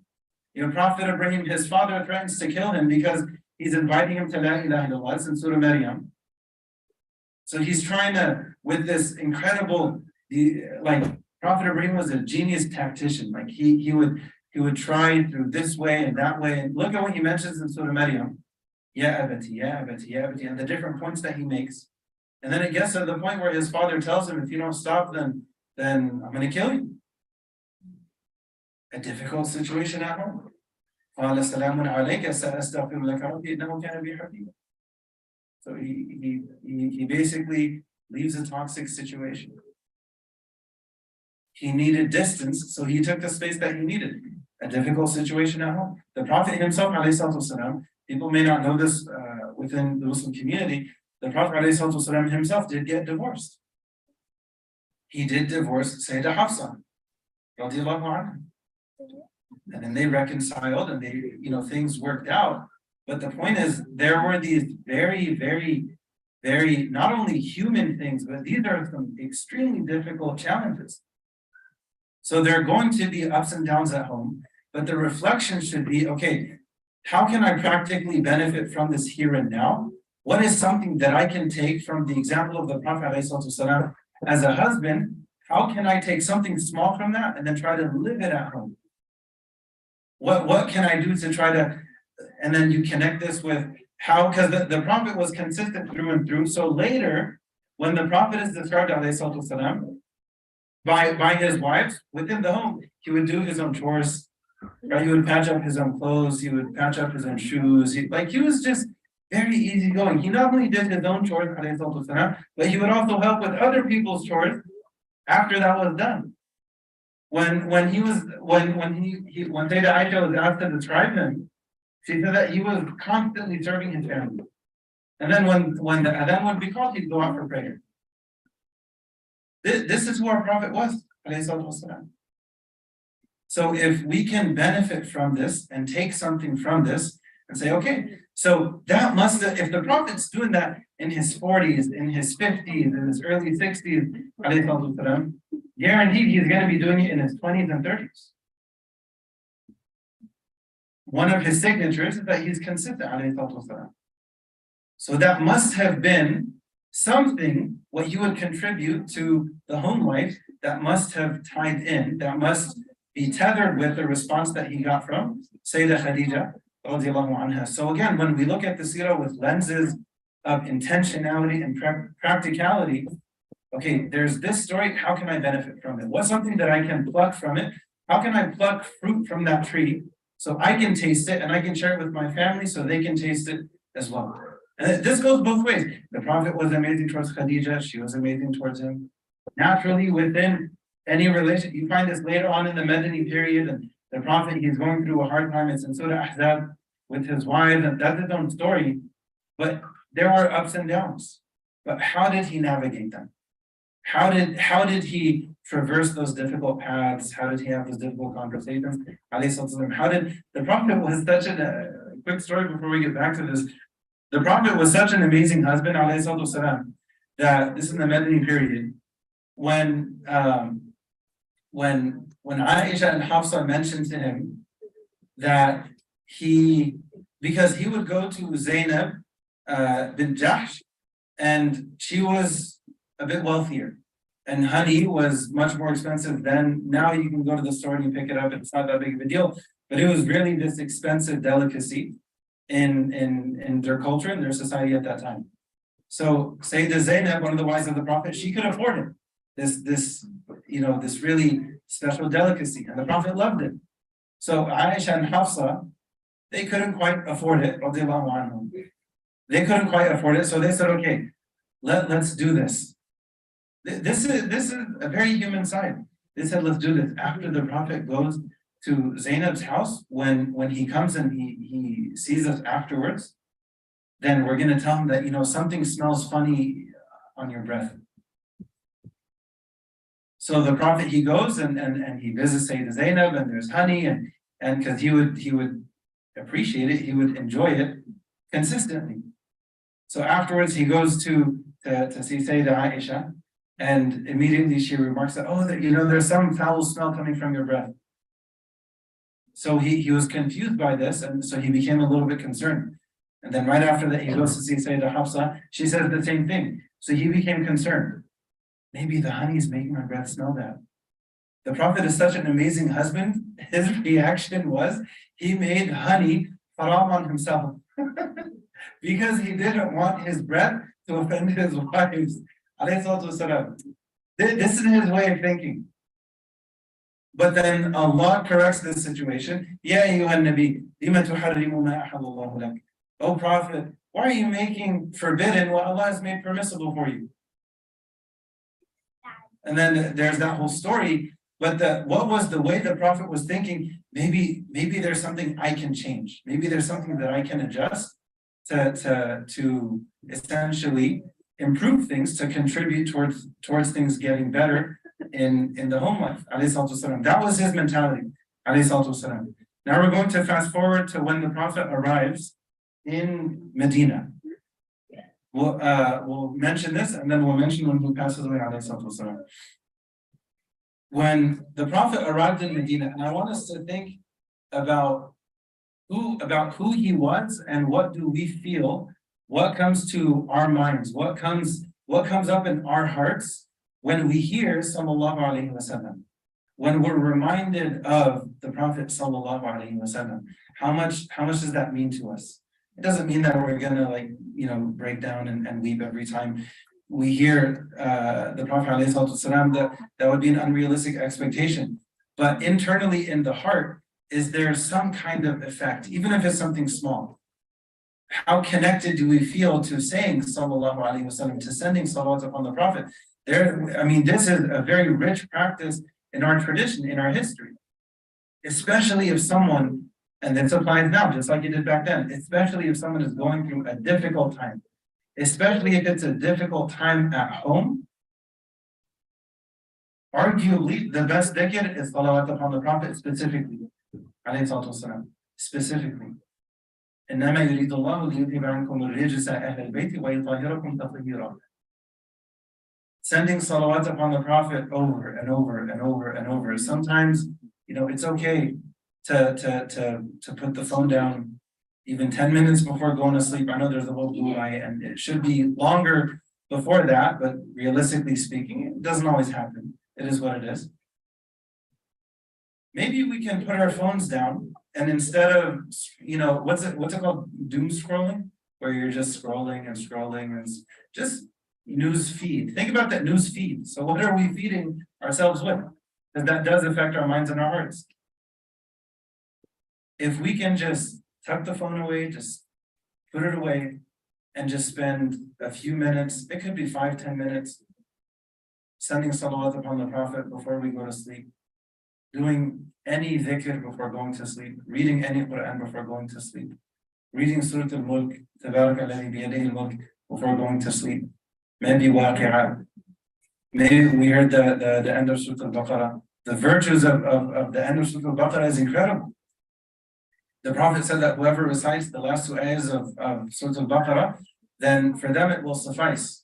You know, Prophet Ibrahim, his father threatens to kill him because he's inviting him to La ilaha illallah. It's in Surah Maryam. So he's trying to, with this incredible, Prophet Ibrahim was a genius tactician. Like he would try through this way and that way. And look at what he mentions in Surah Maryam. Ya abati, ya abati, ya abati, and the different points that he makes. And then it gets to the point where his father tells him, if you don't stop, then I'm going to kill you. A difficult situation at home. So he basically leaves a toxic situation. He needed distance, so he took the space that he needed. A difficult situation at home. The Prophet himself, ﷺ, people may not know this within the Muslim community, the Prophet ﷺ himself did get divorced. He did divorce Sayyidah Hafsa, radiallahu anha. And then they reconciled and they, things worked out. But the point is, there were these very, very, very, not only human things, but these are some extremely difficult challenges. So there are going to be ups and downs at home, but the reflection should be, okay, how can I practically benefit from this here and now? What is something that I can take from the example of the Prophet ﷺ as a husband? How can I take something small from that and then try to live it at home? What can I do to try to, and then you connect this with how, because the Prophet was consistent through and through. So later, when the Prophet is described ﷺ, by his wives within the home, he would do his own chores, right? He would patch up his own clothes, he would patch up his own shoes. He was just very easygoing. He not only did his own chores, but he would also help with other people's chores after that was done. When Sayyidah Aisha was asked to describe him, she said that he was constantly serving his family. And then when the adhan would be called, he'd go out for prayer. This is who our Prophet was, alayhi salatu wasalam. So if we can benefit from this and take something from this and say, okay, so that must have, if the Prophet's doing that in his 40s, in his 50s, in his early 60s, alayhi salatu wasalam, guaranteed he's going to be doing it in his 20s and 30s. One of his signatures is that he's consistent, alayhi salatu wasalam. So that must have been something, what he would contribute to the home life, that must have tied in, that must be tethered with the response that he got from Sayyidah Khadija radiallahu anha. So again, when we look at the seerah with lenses of intentionality and practicality, okay, there's this story, how can I benefit from it? What's something that I can pluck from it? How can I pluck fruit from that tree so I can taste it and I can share it with my family so they can taste it as well? And this goes both ways. The Prophet was amazing towards Khadija, she was amazing towards him. Naturally, within any relation, you find this later on in the Medini period, and the Prophet, he's going through a hard time. It's in Surah Ahzab with his wives, and that's his own story. But there were ups and downs. But how did he navigate them? How did he traverse those difficult paths? How did he have those difficult conversations? How did the Prophet was such a quick story before we get back to this. The Prophet was such an amazing husband, والسلام, that this is in the Medini period, when Aisha and Hafsa mentioned to him that because he would go to Zainab bin Jahsh, and she was a bit wealthier, and honey was much more expensive then. Now you can go to the store and you pick it up, it's not that big of a deal, but it was really this expensive delicacy in their culture, in their society at that time. So Sayyidah Zainab, one of the wives of the Prophet, she could afford it. This really special delicacy, and the Prophet loved it. So Aisha and Hafsa, they couldn't quite afford it, radiallahu anhum. They couldn't quite afford it, so they said, okay, let's do this. This is a very human side. They said, let's do this. After the Prophet goes to Zainab's house, when he comes and he sees us afterwards, then we're going to tell him that, something smells funny on your breath. So the Prophet, he goes and he visits Sayyidah Zainab, and there's honey, and because he would appreciate it, he would enjoy it consistently. So afterwards he goes to see Sayyidah Aisha, and immediately she remarks that, there's some foul smell coming from your breath. So he was confused by this, and so he became a little bit concerned. And then right after that, he goes to see Sayyidah Hafsa. She says the same thing. So he became concerned. Maybe the honey is making my breath smell bad. The Prophet is such an amazing husband. His reaction was he made honey haram on himself because he didn't want his breath to offend his wives. This is his way of thinking. But then Allah corrects this situation. Ya ayyuhan nabi, lima tuharrimu ma ahallallahu lak. O Prophet, why are you making forbidden what Allah has made permissible for you? And then there's that whole story. But what was the way the Prophet was thinking? Maybe there's something I can change. Maybe there's something that I can adjust to essentially improve things, to contribute towards things getting better in the home life. That was his mentality. alayhi salatu wasalam. Now we're going to fast forward to when the Prophet arrives in Medina. We'll mention this, and then we'll mention when he passes away, alayhi salatu wasalam. When the Prophet arrived in Medina, and I want us to think about who he was and what do we feel, what comes to our minds, what comes up in our hearts when we hear sallallahu alaihi wasallam, when we're reminded of the Prophet sallallahu alaihi wasallam. How much does that mean to us? It doesn't mean that we're gonna break down and weep every time we hear the Prophet alaihi wasallam. That would be an unrealistic expectation. But internally in the heart, is there some kind of effect, even if it's something small? How connected do we feel to saying sallallahu alaihi wasallam, to sending salawat upon the Prophet? This is a very rich practice in our tradition, in our history. Especially if someone, and this applies now, just like you did back then, especially if someone is going through a difficult time, especially if it's a difficult time at home. Arguably, the best dhikr is salawat upon the Prophet specifically. Specifically. إنما يريد الله ليذهب عنكم الرجس أهل البيت ويطهركم تطهيرا. Sending salawat upon the Prophet over and over and over and over. Sometimes, it's okay to put the phone down even 10 minutes before going to sleep. I know there's a whole pbuh, and it should be longer before that, but realistically speaking, it doesn't always happen. It is what it is. Maybe we can put our phones down, and instead of, what's it called? Doom scrolling, where you're just scrolling and scrolling and just news feed. Think about that news feed. So what are we feeding ourselves with? Because that does affect our minds and our hearts. If we can just tuck the phone away, just put it away, and just spend a few minutes, it could be 5-10 minutes, sending salawat upon the Prophet before we go to sleep, doing any dhikr before going to sleep, reading any Quran before going to sleep, reading Surah Al-Mulk, Tabarak alladhi biyadihi al-mulk, before going to sleep. Maybe waqi'ah. Maybe we heard the end of Surah Al-Baqarah. The virtues of the end of Surah Al-Baqarah is incredible. The Prophet said that whoever recites the last 2 ayahs of Surah Al-Baqarah, then for them it will suffice.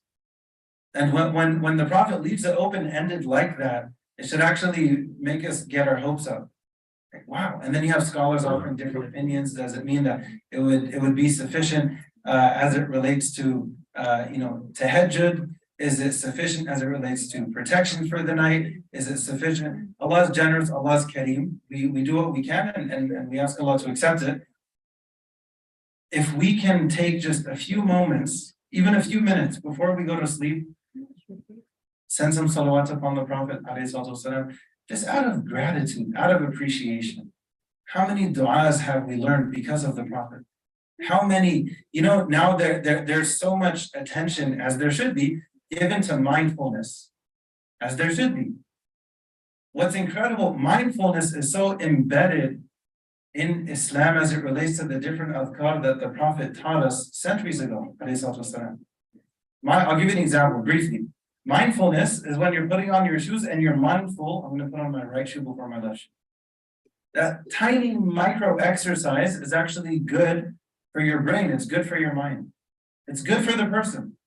And when the Prophet leaves it open-ended like that, it should actually make us get our hopes up. Like, wow. And then you have scholars offering different opinions. Does it mean that it would be sufficient as it relates to tahajjud? Is it sufficient as it relates to protection for the night? Is it sufficient? Allah is generous, Allah is kareem. We do what we can, and we ask Allah to accept it. If we can take just a few moments, even a few minutes before we go to sleep, send some salawat upon the Prophet ﷺ, just out of gratitude, out of appreciation. How many du'as have we learned because of the Prophet? How many, now there's so much attention, as there should be, given to mindfulness, as there should be. What's incredible, mindfulness is so embedded in Islam as it relates to the different adhkar that the Prophet taught us centuries ago. I'll give you an example briefly. Mindfulness is when you're putting on your shoes and you're mindful, I'm going to put on my right shoe before my left shoe. That tiny micro exercise is actually good for your brain. It's good for your mind. It's good for the person.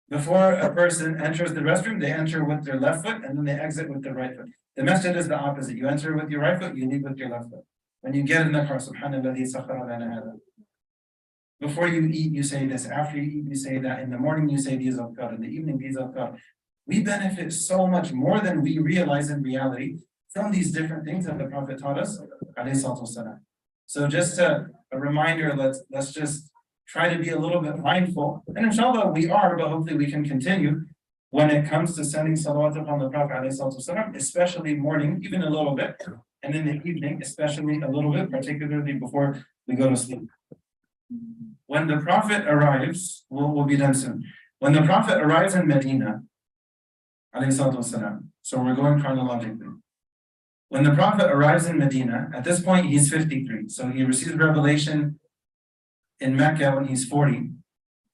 Before a person enters the restroom, they enter with their left foot and then they exit with their right foot. The masjid is the opposite. You enter with your right foot, you leave with your left foot. When you get in the car, subhanallah, sakhara lana hada. Before you eat, you say this. After you eat, you say that. In the morning, you say these adhkar. In the evening, these adhkar. We benefit so much more than we realize in reality from these different things that the Prophet taught us. So just a reminder, let's just try to be a little bit mindful. And inshallah we are, but hopefully we can continue when it comes to sending salawat upon the Prophet especially morning, even a little bit, and in the evening, especially a little bit, particularly before we go to sleep. When the Prophet arrives, we'll be done soon. When the Prophet arrives in Medina, so we're going chronologically. When the Prophet arrives in Medina, at this point he's 53. So he receives revelation in Mecca when he's 40.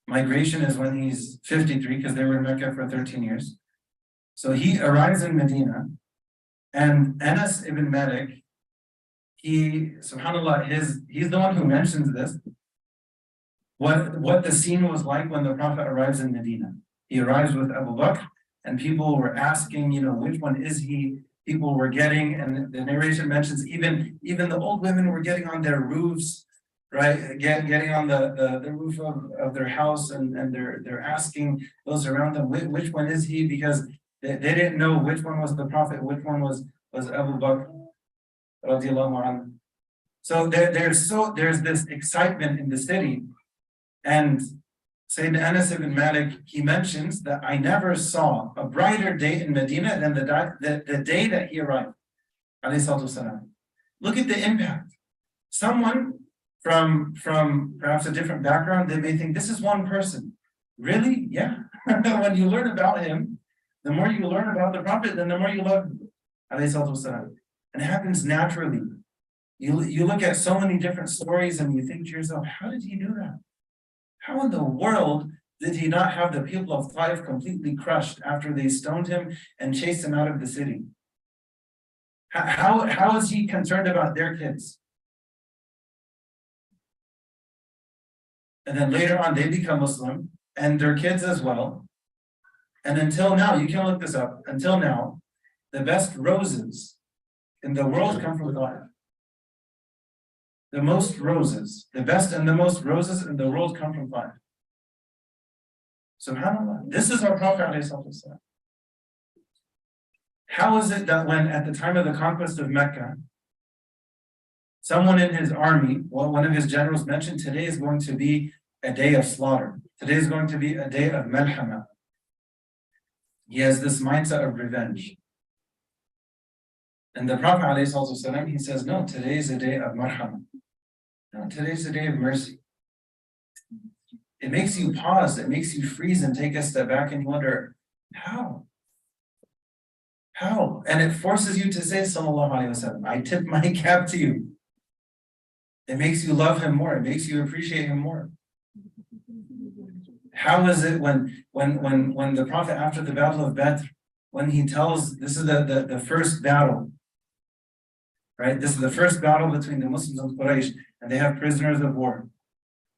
Migration is when he's 53 because they were in Mecca for 13 years. So he arrives in Medina And Anas ibn Malik, he, subhanAllah, he's the one who mentions this. What the scene was like when the Prophet arrives in Medina. He arrives with Abu Bakr, and people were asking, which one is he? People were getting, and the narration mentions even the old women were getting on their roofs, right? Getting on the roof of their house, and they're asking those around them, which one is he? Because they didn't know which one was the Prophet, which one was Abu Bakr, radiallahu anhu. So there's this excitement in the city. And Sayyidina Anas ibn Malik, he mentions that I never saw a brighter day in Medina than the day that he arrived. Look at the impact. Someone from perhaps a different background, they may think this is one person. Really? Yeah. When you learn about him, the more you learn about the Prophet, then the more you love him. And it happens naturally. You look at so many different stories and you think to yourself, how did he do that? How in the world did he not have the people of Taif completely crushed after they stoned him and chased him out of the city? How is he concerned about their kids? And then later on, they become Muslim, and their kids as well. And until now, you can look this up, until now, the best roses in the world come from Taif. The most roses, the best and the most roses in the world come from Taif. SubhanAllah, this is our Prophet ﷺ. How is it that when at the time of the conquest of Mecca, someone in his army, one of his generals mentioned, today is going to be a day of slaughter. Today is going to be a day of malhama. He has this mindset of revenge. And the Prophet ﷺ, he says, no, today is a day of marhama. No, today's a day of mercy. It makes you pause, it makes you freeze and take a step back and you wonder, how? How? And it forces you to say, Sallallahu Alaihi Wasallam, I tip my cap to you. It makes you love him more, it makes you appreciate him more. How is it when the Prophet, after the Battle of Badr, when he tells, this is the first battle, right? This is the first battle between the Muslims and Quraysh, and they have prisoners of war.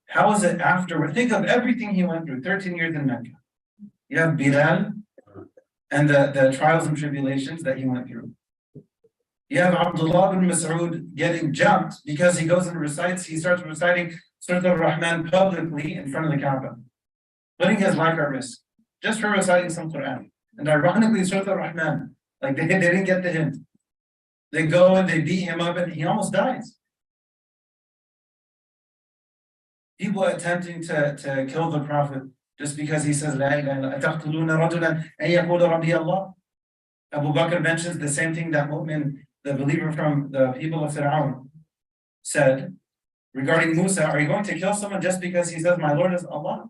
How is it afterward? Think of everything he went through, 13 years in Mecca. You have Bilal and the trials and tribulations that he went through. You have Abdullah bin Mas'ud getting jumped because he goes and he starts reciting Surah Al-Rahman publicly in front of the Kaaba, putting his life at risk, just for reciting some Quran. And ironically, Surah Al-Rahman, like they didn't get the hint. They go and they beat him up and he almost dies. People attempting to kill the Prophet just because he says, La ilaha illallah. Abu Bakr mentions the same thing that Mu'min, the believer from the people of Fir'aun, said regarding Musa, are you going to kill someone just because he says, my Lord is Allah?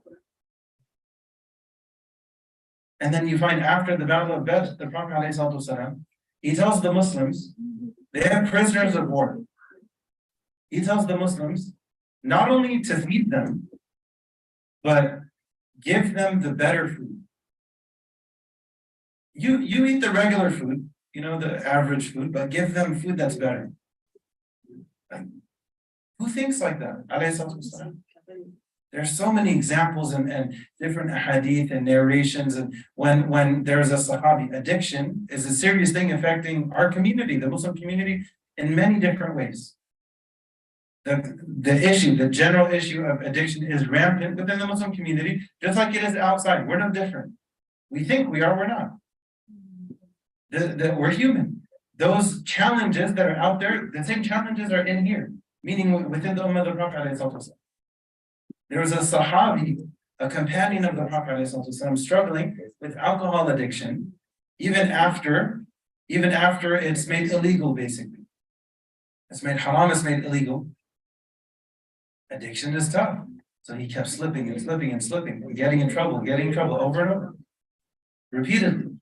And then you find after the Battle of Badr, the Prophet ﷺ, he tells the Muslims, they have prisoners of war. He tells the Muslims not only to feed them, but give them the better food. You eat the regular food, the average food, but give them food that's better. Who thinks like that? There's so many examples and different hadith and narrations, and when there's a Sahabi, addiction is a serious thing affecting our community, the Muslim community, in many different ways. The general issue of addiction is rampant within the Muslim community, just like it is outside. We're no different. We think we are, we're not. We're human. Those challenges that are out there, the same challenges are in here, meaning within the Ummah of the Prophet. There was a Sahabi, a companion of the Prophet ﷺ, struggling with alcohol addiction, even after it's made illegal, basically. It's made haram, it's made illegal. Addiction is tough. So he kept slipping and slipping and slipping, and getting in trouble over and over. Repeatedly.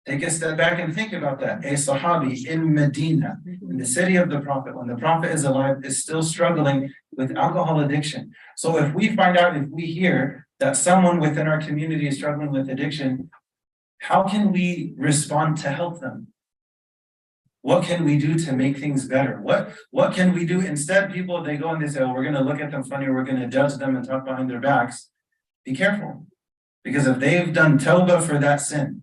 Take a step back and think about that. A Sahabi in Medina, in the city of the Prophet, when the Prophet is alive, is still struggling with alcohol addiction. So if we hear that someone within our community is struggling with addiction, How can we respond to help them? What can we do to make things better? What can we do? Instead, people, they go and they say, oh, we're going to look at them funny, we're going to judge them and talk behind their backs. Be careful. Because if they've done tawbah for that sin,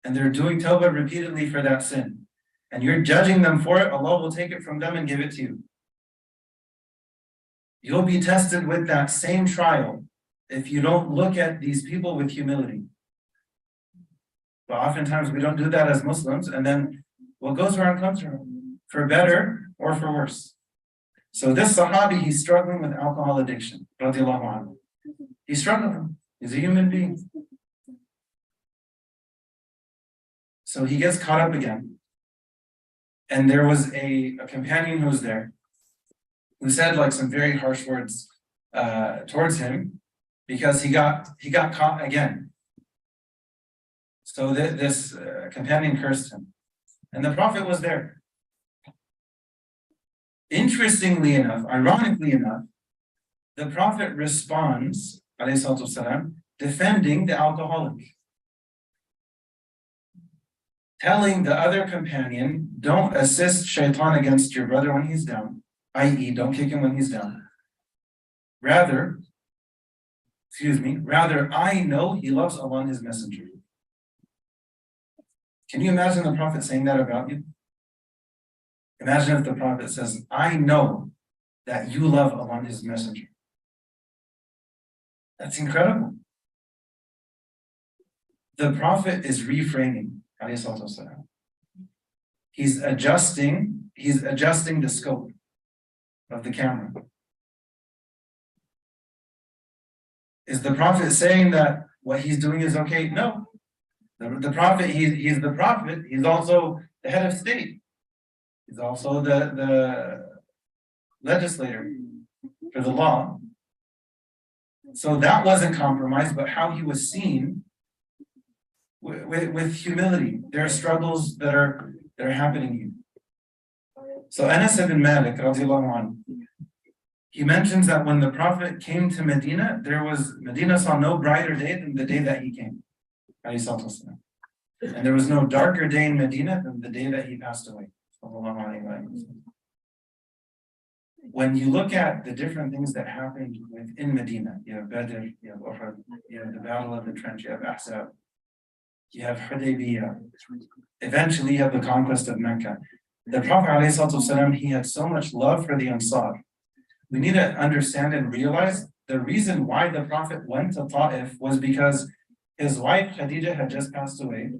and they're doing tawbah repeatedly for that sin, and you're judging them for it, Allah will take it from them and give it to you. You'll be tested with that same trial if you don't look at these people with humility. But oftentimes we don't do that as Muslims, and then what goes around comes around, for better or for worse. So this Sahabi, he's struggling with alcohol addiction, radiallahu anhu. He's struggling. He's a human being. So he gets caught up again. And there was a companion who was there who said like some very harsh words towards him because he got caught again. So this companion cursed him. And the Prophet was there. Interestingly enough, ironically enough, the Prophet responds, alayhi salatu wasalam, defending the alcoholic. Telling the other companion, don't assist shaitan against your brother when he's down, i.e., don't kick him when he's down. Rather, I know he loves Allah and His Messenger. Can you imagine the Prophet saying that about you? Imagine if the Prophet says, I know that you love Allah and His Messenger. That's incredible. The Prophet is reframing. He's adjusting the scope of the camera. Is the Prophet saying that what he's doing is okay? No. The Prophet, he's the Prophet, he's also the head of state. He's also the legislator for the law. So that wasn't compromised, but how he was seen with humility. There are struggles that are happening to you. So Anas ibn Malik, radiallahu anhu, he mentions that when the Prophet came to Medina, Medina saw no brighter day than the day that he came. And there was no darker day in Medina than the day that he passed away. When you look at the different things that happened within Medina, you have Badr, you have Uhud, you have the Battle of the Trench, you have Ahzab, you have Hudaybiyah, eventually you have the conquest of Mecca. The Prophet ﷺ, he had so much love for the Ansar. We need to understand and realize the reason why the Prophet went to Ta'if was because his wife Khadija had just passed away.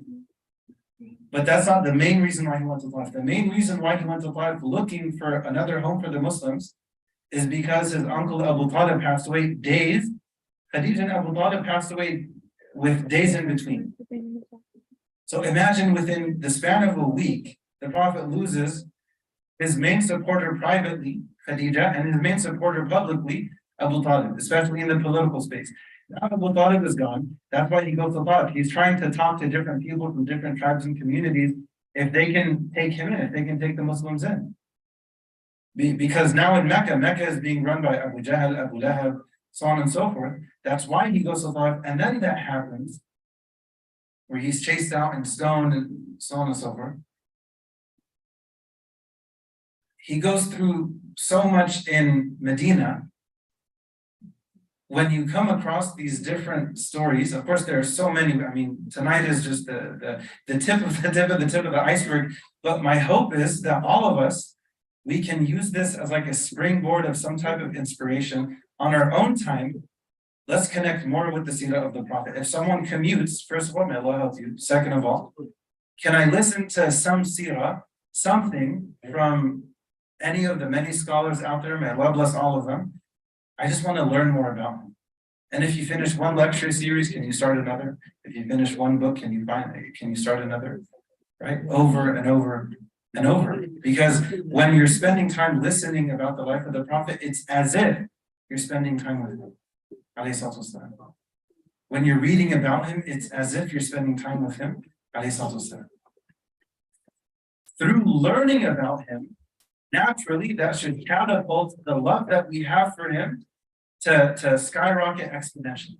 But that's not the main reason why he went to Ta'if. The main reason why he went to Ta'if looking for another home for the Muslims is because his uncle Abu Talib passed away days. Khadija and Abu Talib passed away with days in between. So imagine within the span of a week, the Prophet loses his main supporter privately, Khadija, and his main supporter publicly, Abu Talib, especially in the political space. Now Abu Talib is gone. That's why he goes to Ta'if. He's trying to talk to different people from different tribes and communities if they can take him in, if they can take the Muslims in. Because now in Mecca is being run by Abu Jahl, Abu Lahab, so on and so forth. That's why he goes to Ta'if. And then that happens, where he's chased out and stoned and so on and so forth. He goes through so much in Medina. When you come across these different stories, of course, there are so many. I mean, tonight is just the tip of the iceberg. But my hope is that all of us, we can use this as like a springboard of some type of inspiration on our own time. Let's connect more with the seerah of the Prophet. If someone commutes, first of all, may Allah help you. Second of all, can I listen to some seerah, something from any of the many scholars out there? May Allah bless all of them. I just want to learn more about him. And if you finish one lecture series, can you start another? If you finish one book, can you start another? Right? Over and over and over. Because when you're spending time listening about the life of the Prophet, it's as if you're spending time with him. When you're reading about him, it's as if you're spending time with him. Through learning about him, naturally, that should catapult the love that we have for him to skyrocket exponentially.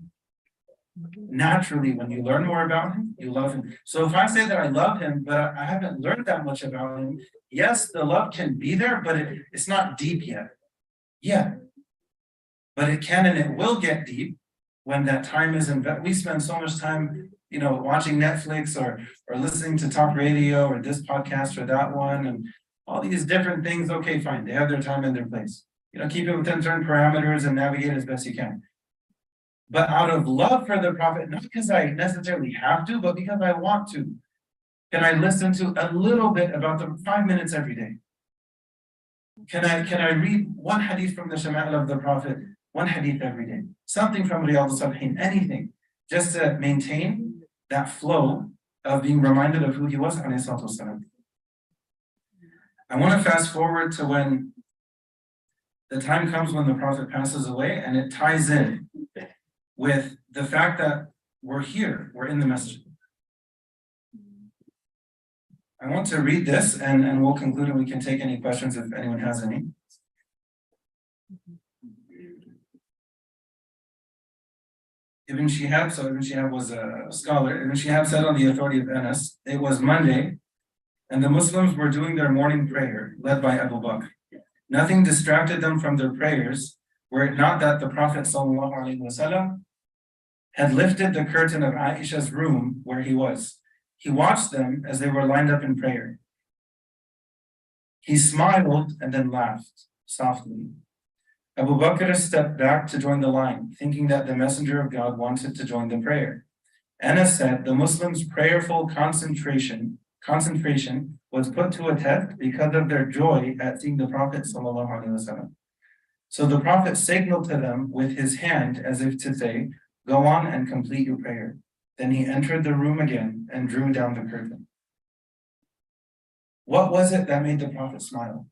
Naturally, when you learn more about him, you love him. So if I say that I love him, but I haven't learned that much about him, yes, the love can be there, but it's not deep yet. Yeah, but it can and it will get deep when that time is invested. We spend so much time, watching Netflix or listening to talk radio or this podcast or that one and all these different things. Okay, fine, they have their time and their place. Keep it within certain parameters and navigate as best you can. But out of love for the Prophet, not because I necessarily have to, but because I want to, can I listen to a little bit about them 5 minutes every day? Can I read one hadith from the Shama'il of the Prophet, one hadith every day? Something from Riyadh al-Salihin, anything, just to maintain that flow of being reminded of who he was, alayhi salatu wasalam. I want to fast forward to when the time comes when the Prophet passes away, and it ties in with the fact that we're here, we're in the masjid. I want to read this and we'll conclude and we can take any questions if anyone has any. Ibn Shihab was a scholar. Ibn Shihab said on the authority of Anas, it was Monday and the Muslims were doing their morning prayer led by Abu Bakr. Nothing distracted them from their prayers were it not that the Prophet ﷺ had lifted the curtain of Aisha's room where he was. He watched them as they were lined up in prayer. He smiled and then laughed softly. Abu Bakr stepped back to join the line, thinking that the Messenger of God wanted to join the prayer. Anas said the Muslims' prayerful concentration was put to a test because of their joy at seeing the Prophet ﷺ. So the Prophet signaled to them with his hand as if to say, "Go on and complete your prayer." Then he entered the room again and drew down the curtain. What was it that made the Prophet smile?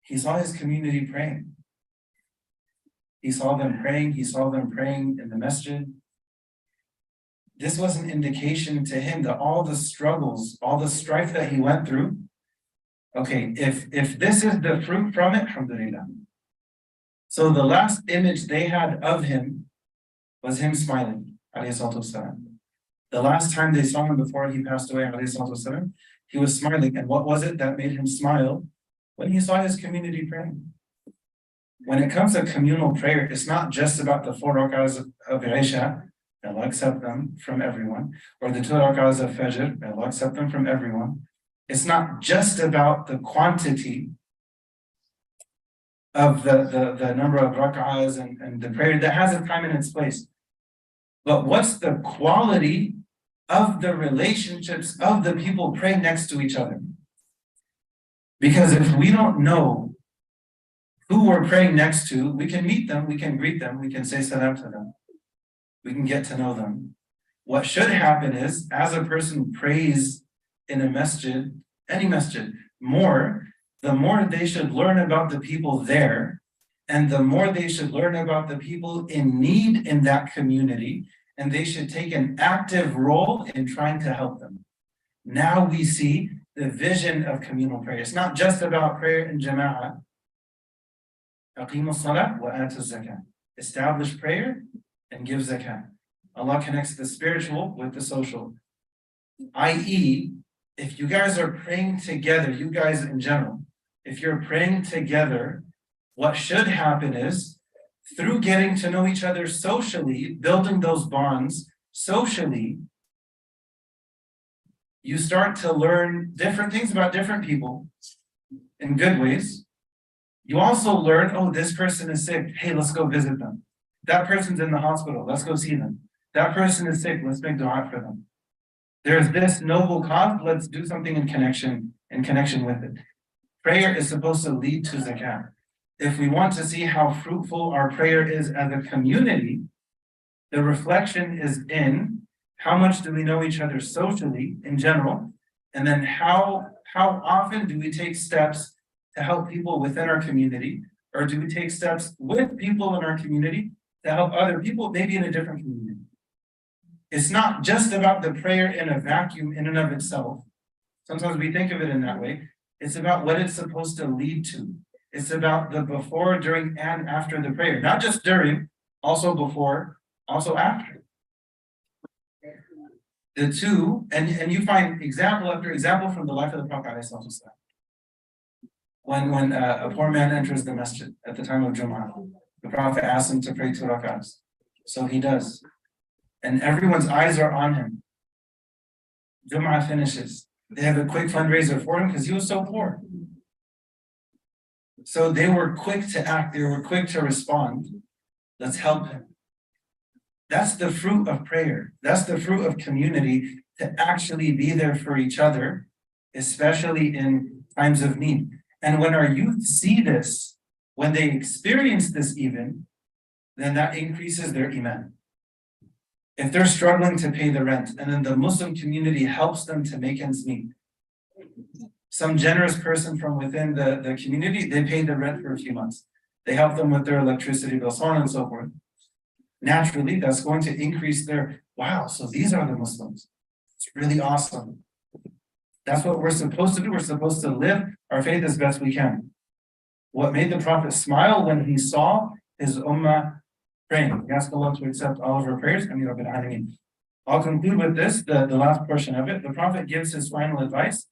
He saw his community praying. He saw them praying. He saw them praying in the masjid. This was an indication to him that all the struggles, all the strife that he went through, okay, if this is the fruit from it, alhamdulillah. So the last image they had of him was him smiling, alayhi salatu wasalam. The last time they saw him before he passed away, alayhi salatu wasalam, he was smiling. And what was it that made him smile? When he saw his community praying. When it comes to communal prayer, it's not just about the 4 rak'ahs of Isha, may Allah accept them from everyone, or the 2 rak'ahs of Fajr, may Allah accept them from everyone. It's not just about the quantity of the number of rak'ahs and the prayer that has a time and its place. But what's the quality of the relationships of the people praying next to each other? Because if we don't know who we're praying next to, we can meet them, we can greet them, we can say salam to them, we can get to know them. What should happen is, as a person prays in a masjid, any masjid, the more they should learn about the people there, and the more they should learn about the people in need in that community, and they should take an active role in trying to help them. Now we see the vision of communal prayer. It's not just about prayer in jama'ah. Aqimu salah wa atu zakah. Establish prayer and give zakah. Allah connects the spiritual with the social. I.e., if you guys are praying together, you guys in general, if you're praying together, what should happen is, through getting to know each other socially, building those bonds socially, you start to learn different things about different people in good ways. You also learn, oh, this person is sick. Hey, let's go visit them. That person's in the hospital. Let's go see them. That person is sick. Let's make dua for them. There's this noble cause. Let's do something in connection with it. Prayer is supposed to lead to zakah. If we want to see how fruitful our prayer is as a community, the reflection is in how much do we know each other socially in general, and then how often do we take steps to help people within our community, or do we take steps with people in our community to help other people, maybe in a different community? It's not just about the prayer in a vacuum in and of itself. Sometimes we think of it in that way. It's about what it's supposed to lead to. It's about the before, during, and after the prayer. Not just during, also before, also after. The two, and you find example after example from the life of the Prophet ﷺ. When a poor man enters the masjid at the time of Jum'ah, the Prophet asks him to pray 2 rak'ahs. So he does. And everyone's eyes are on him. Jum'ah finishes. They have a quick fundraiser for him because he was so poor. So they were quick to act, they were quick to respond. Let's help him. That's the fruit of prayer. That's the fruit of community, to actually be there for each other, especially in times of need. And when our youth see this, when they experience this even, then that increases their iman. If they're struggling to pay the rent, and then the Muslim community helps them to make ends meet, some generous person from within the community, they pay the rent for a few months. They help them with their electricity bill, so on and so forth. Naturally, that's going to increase their, wow, so these are the Muslims. It's really awesome. That's what we're supposed to do. We're supposed to live our faith as best we can. What made the Prophet smile when he saw his ummah praying? He asked Allah to accept all of our prayers. I'll conclude with this, the last portion of it. The Prophet gives his final advice.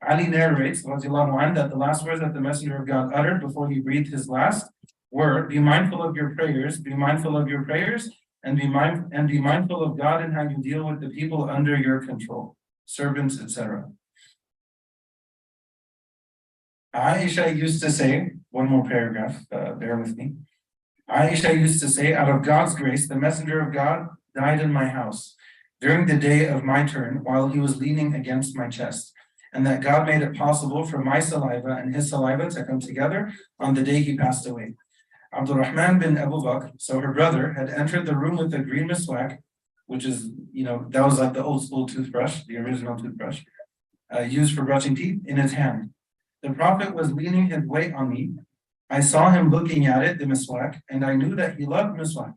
Ali narrates, radiallahu anh, that the last words that the Messenger of God uttered before he breathed his last were, be mindful of your prayers, be mindful of your prayers, and be mindful of God and how you deal with the people under your control, servants, etc. Aisha used to say, one more paragraph, bear with me. Aisha used to say, out of God's grace, the Messenger of God died in my house during the day of my turn while he was leaning against my chest, and that God made it possible for my saliva and his saliva to come together on the day he passed away. Abdurrahman bin Abu Bakr, so her brother, had entered the room with a green miswak, which is, that was like the old school toothbrush, the original toothbrush, used for brushing teeth, in his hand. The Prophet was leaning his weight on me. I saw him looking at it, the miswak, and I knew that he loved miswak.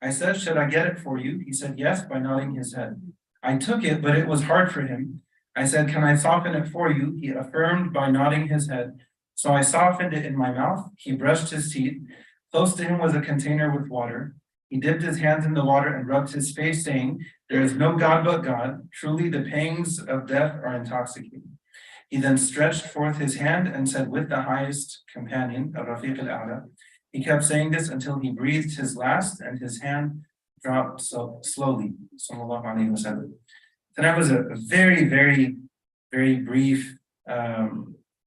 I said, should I get it for you? He said, yes, by nodding his head. I took it, but it was hard for him. I said, can I soften it for you? He affirmed by nodding his head. So I softened it in my mouth. He brushed his teeth. Close to him was a container with water. He dipped his hands in the water and rubbed his face, saying, there is no God but God. Truly the pangs of death are intoxicating. He then stretched forth his hand and said, with the highest companion, Rafiq al-A'la. He kept saying this until he breathed his last and his hand dropped so slowly. Sallallahu Alaihi Wasallam. So that was a very, very, very brief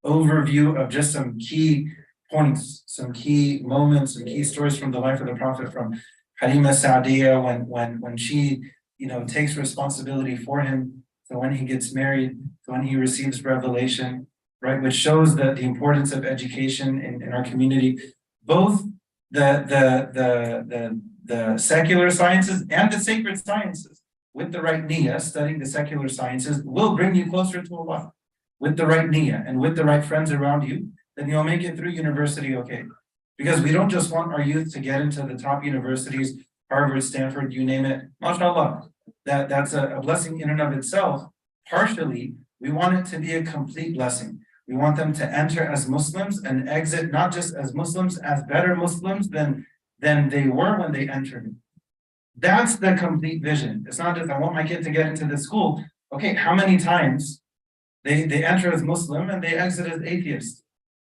overview of just some key points, some key moments, and key stories from the life of the Prophet, from Halima Sa'diyah when she, takes responsibility for him, so when he gets married, so when he receives revelation, right, which shows the importance of education in our community, both the secular sciences and the sacred sciences. With the right niyyah, studying the secular sciences will bring you closer to Allah. With the right niyyah and with the right friends around you, then you'll make it through university okay. Because we don't just want our youth to get into the top universities, Harvard, Stanford, you name it. MashaAllah, that's a blessing in and of itself. Partially, we want it to be a complete blessing. We want them to enter as Muslims and exit not just as Muslims, as better Muslims than they were when they entered. That's the complete vision. It's not just, I want my kid to get into the school. Okay, how many times they enter as Muslim and they exit as atheist?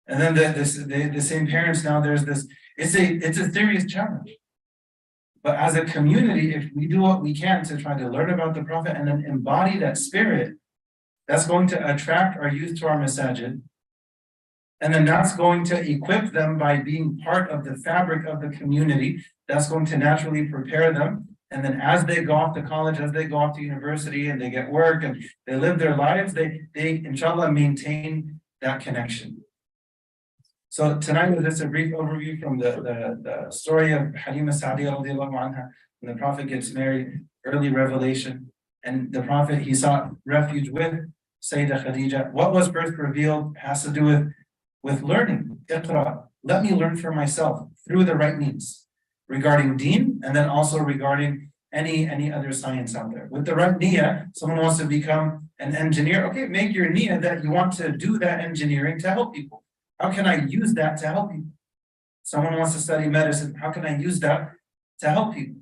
And then the same parents now, there's this, it's a serious challenge. But as a community, if we do what we can to try to learn about the Prophet and then embody that spirit, that's going to attract our youth to our masajid. And then that's going to equip them by being part of the fabric of the community. That's going to naturally prepare them. And then as they go off to college, as they go off to university and they get work and they live their lives, they inshallah maintain that connection. So tonight was just a brief overview from the story of Halima Sa'diyah radiallahu anha. When the Prophet gets married, early revelation. And the Prophet, he sought refuge with Sayyidah Khadija. What was first revealed has to do with learning. Iqra. Let me learn for myself through the right means regarding deen, and then also regarding any other science out there. With the right niyyah, someone wants to become an engineer. Okay, make your niyyah that you want to do that engineering to help people. How can I use that to help people? Someone wants to study medicine. How can I use that to help people?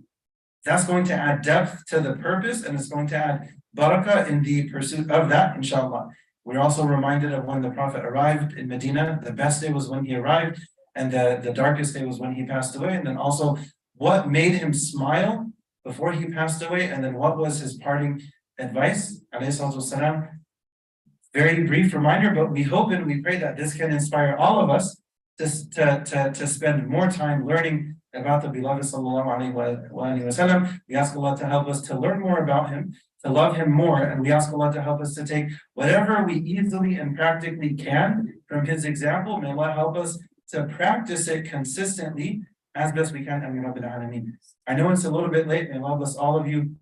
that's going to add depth to the purpose, and it's going to add barakah in the pursuit of that, inshallah. We're also reminded of when the Prophet arrived in Medina. The best day was when he arrived, and the darkest day was when he passed away. And then also what made him smile before he passed away, and then what was his parting advice, alayhi salatu wasalam. Very brief reminder, but we hope and we pray that this can inspire all of us to spend more time learning about the beloved sallallahu alaihi wasallam. We ask Allah to help us to learn more about him, to love him more, and we ask Allah to help us to take whatever we easily and practically can from his example. May Allah help us to practice it consistently as best we can. Ameen Rabbil Alameen. I know it's a little bit late. May Allah bless all of you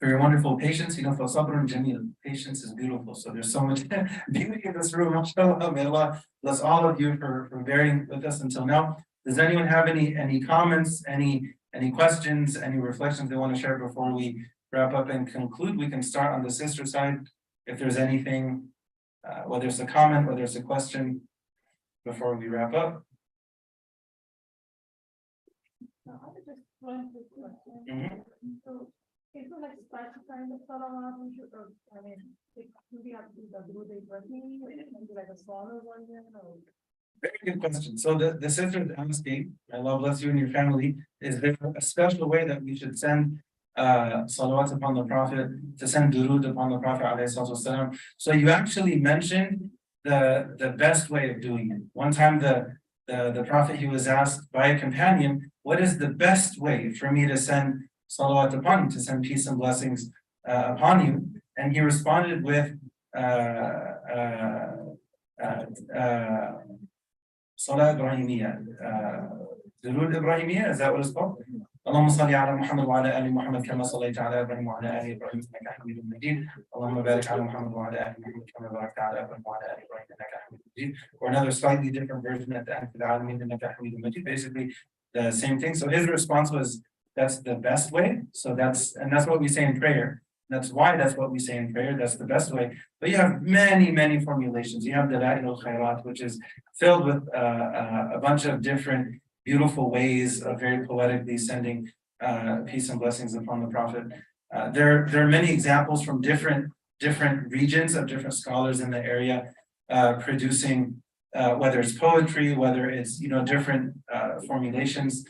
for your wonderful patience. You know, for sabrun jameel, patience is beautiful. So there's so much beauty in this room. MashaAllah. May Allah bless all of you for bearing with us until now. Does anyone have any comments, any questions, any reflections they want to share before we wrap up and conclude? We can start on the sister side. If there's anything, whether it's a comment, whether it's a question, before we wrap up. I just one quick question. So, is it like specifying the salawat we should, I mean, do we have to do the Durood Ibrahim, like a smaller one then, or? Very good question. So the sister is asking, Allah bless you and your family, is there a special way that we should send salawat upon the Prophet, to send durood upon the Prophet alayhi salatu wasalam? So you actually mentioned the best way of doing it. One time the Prophet, he was asked by a companion, what is the best way for me to send salawat upon you, to send peace and blessings upon you? And he responded with Salat Ibrahimiyya, Durood Ibrahimiyya, is that what it's called? اللهم صل على محمد وعلى آل محمد كما صليت على إبراهيم وعلى آل إبراهيم إنك حميد مجيد اللهم بارك على محمد وعلى آل محمد كما باركت على إبراهيم وعلى آل إبراهيم إنك حميد مجيد. Or another slightly different version at the end of the العالمين إنك حميد مجيد. Basically the same thing. So his response was, that's the best way. So that's what we say in prayer. That's why that's what we say in prayer. That's the best way. But you have many formulations. You have the Dalail al-Khairat, which is filled with a bunch of different beautiful ways of very poetically sending peace and blessings upon the Prophet. There are many examples from different regions of different scholars in the area producing, whether it's poetry, whether it's different formulations.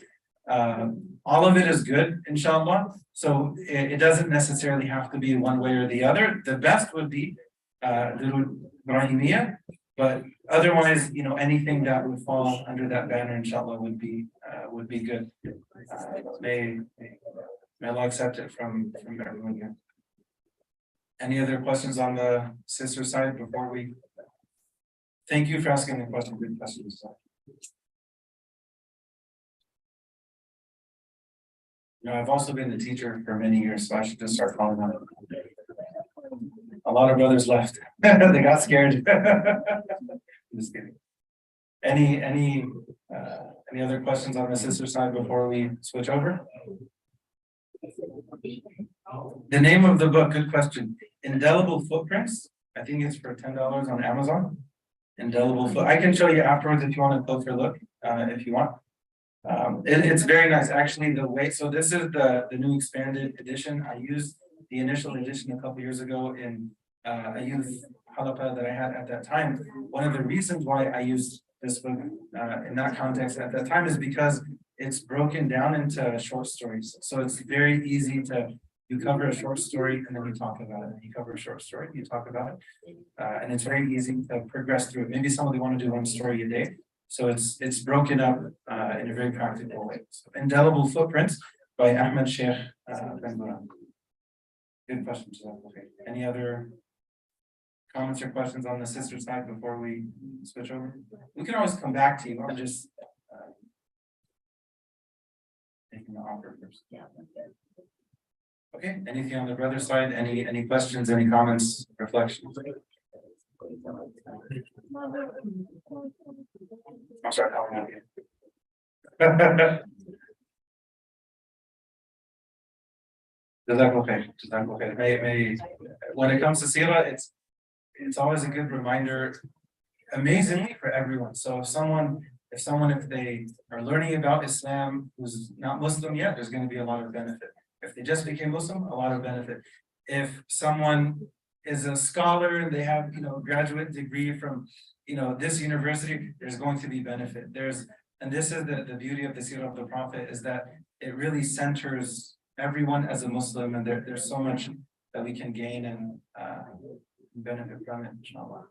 All of it is good, inshallah. So it doesn't necessarily have to be one way or the other. The best would be Durood Ibrahimiyya, but otherwise, anything that would fall under that banner, inshallah, would be good. May Allah accept it from everyone here. Any other questions on the sister side before we? Thank you for asking the question. Good questions. I've also been the teacher for many years, so I should just start calling them. A lot of brothers left. They got scared. Just kidding. Any other questions on the sister side before we switch over? The name of the book, good question. Indelible Footprints. I think it's for $10 on Amazon. Indelible Foot. I can show you afterwards if you want a closer look, if you want. It's very nice, actually. So this is the new expanded edition. I used the initial edition a couple years ago in a youth halaqah that I had at that time. One of the reasons why I used this book in that context at that time is because it's broken down into short stories. So it's very easy you cover a short story and then you talk about it. You cover a short story, you talk about it. And it's very easy to progress through it. Maybe somebody want to do one story a day. So it's broken up in a very practical way. So, Indelible Footprints by Ahmed Sheikh Ben Buran. Good question. Okay. Any other comments or questions on the sister side before we switch over? We can always come back to you. I'm just taking the offer first. Yeah. Okay. Anything on the brother side? Any questions? Any comments? Reflections? I'll start calling out again. Does that okay? When it comes to Sira, it's always a good reminder, amazingly, for everyone. So if they are learning about Islam who's not Muslim yet, there's going to be a lot of benefit. If they just became Muslim, a lot of benefit. If someone is a scholar and they have, graduate degree from, this university, there's going to be benefit. And this is the beauty of the Seerah of the Prophet, is that it really centers everyone as a Muslim, and there's so much that we can gain and benefit from it, inshallah.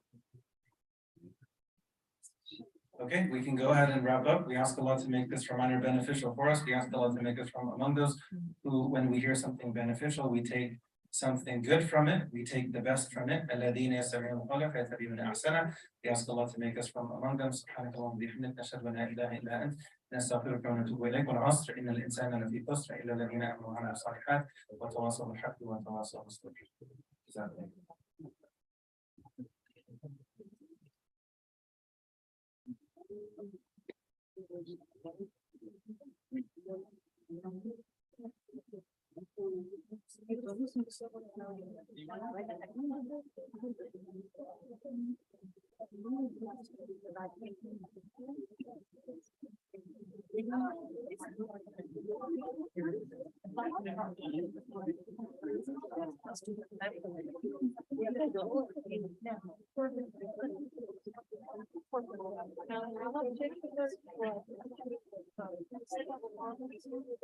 Okay, we can go ahead and wrap up. We ask Allah to make this reminder beneficial for us. We ask Allah to make us from among those who, when we hear something beneficial, we take something good from it. We take the best from it. الذين يستمعون القول فيتبعون أحسنه. We ask Allah to make us from among them. سبحانك اللهم وبحمدك نشهد أن لا إله إلا أنت نستغفرك ونتوب إليك. والعصر إن الإنسان لفي خسر إلا الذين آمنوا وعملوا الصالحات وتواصوا بالحق وتواصوا بالصبر. جزاكم الله.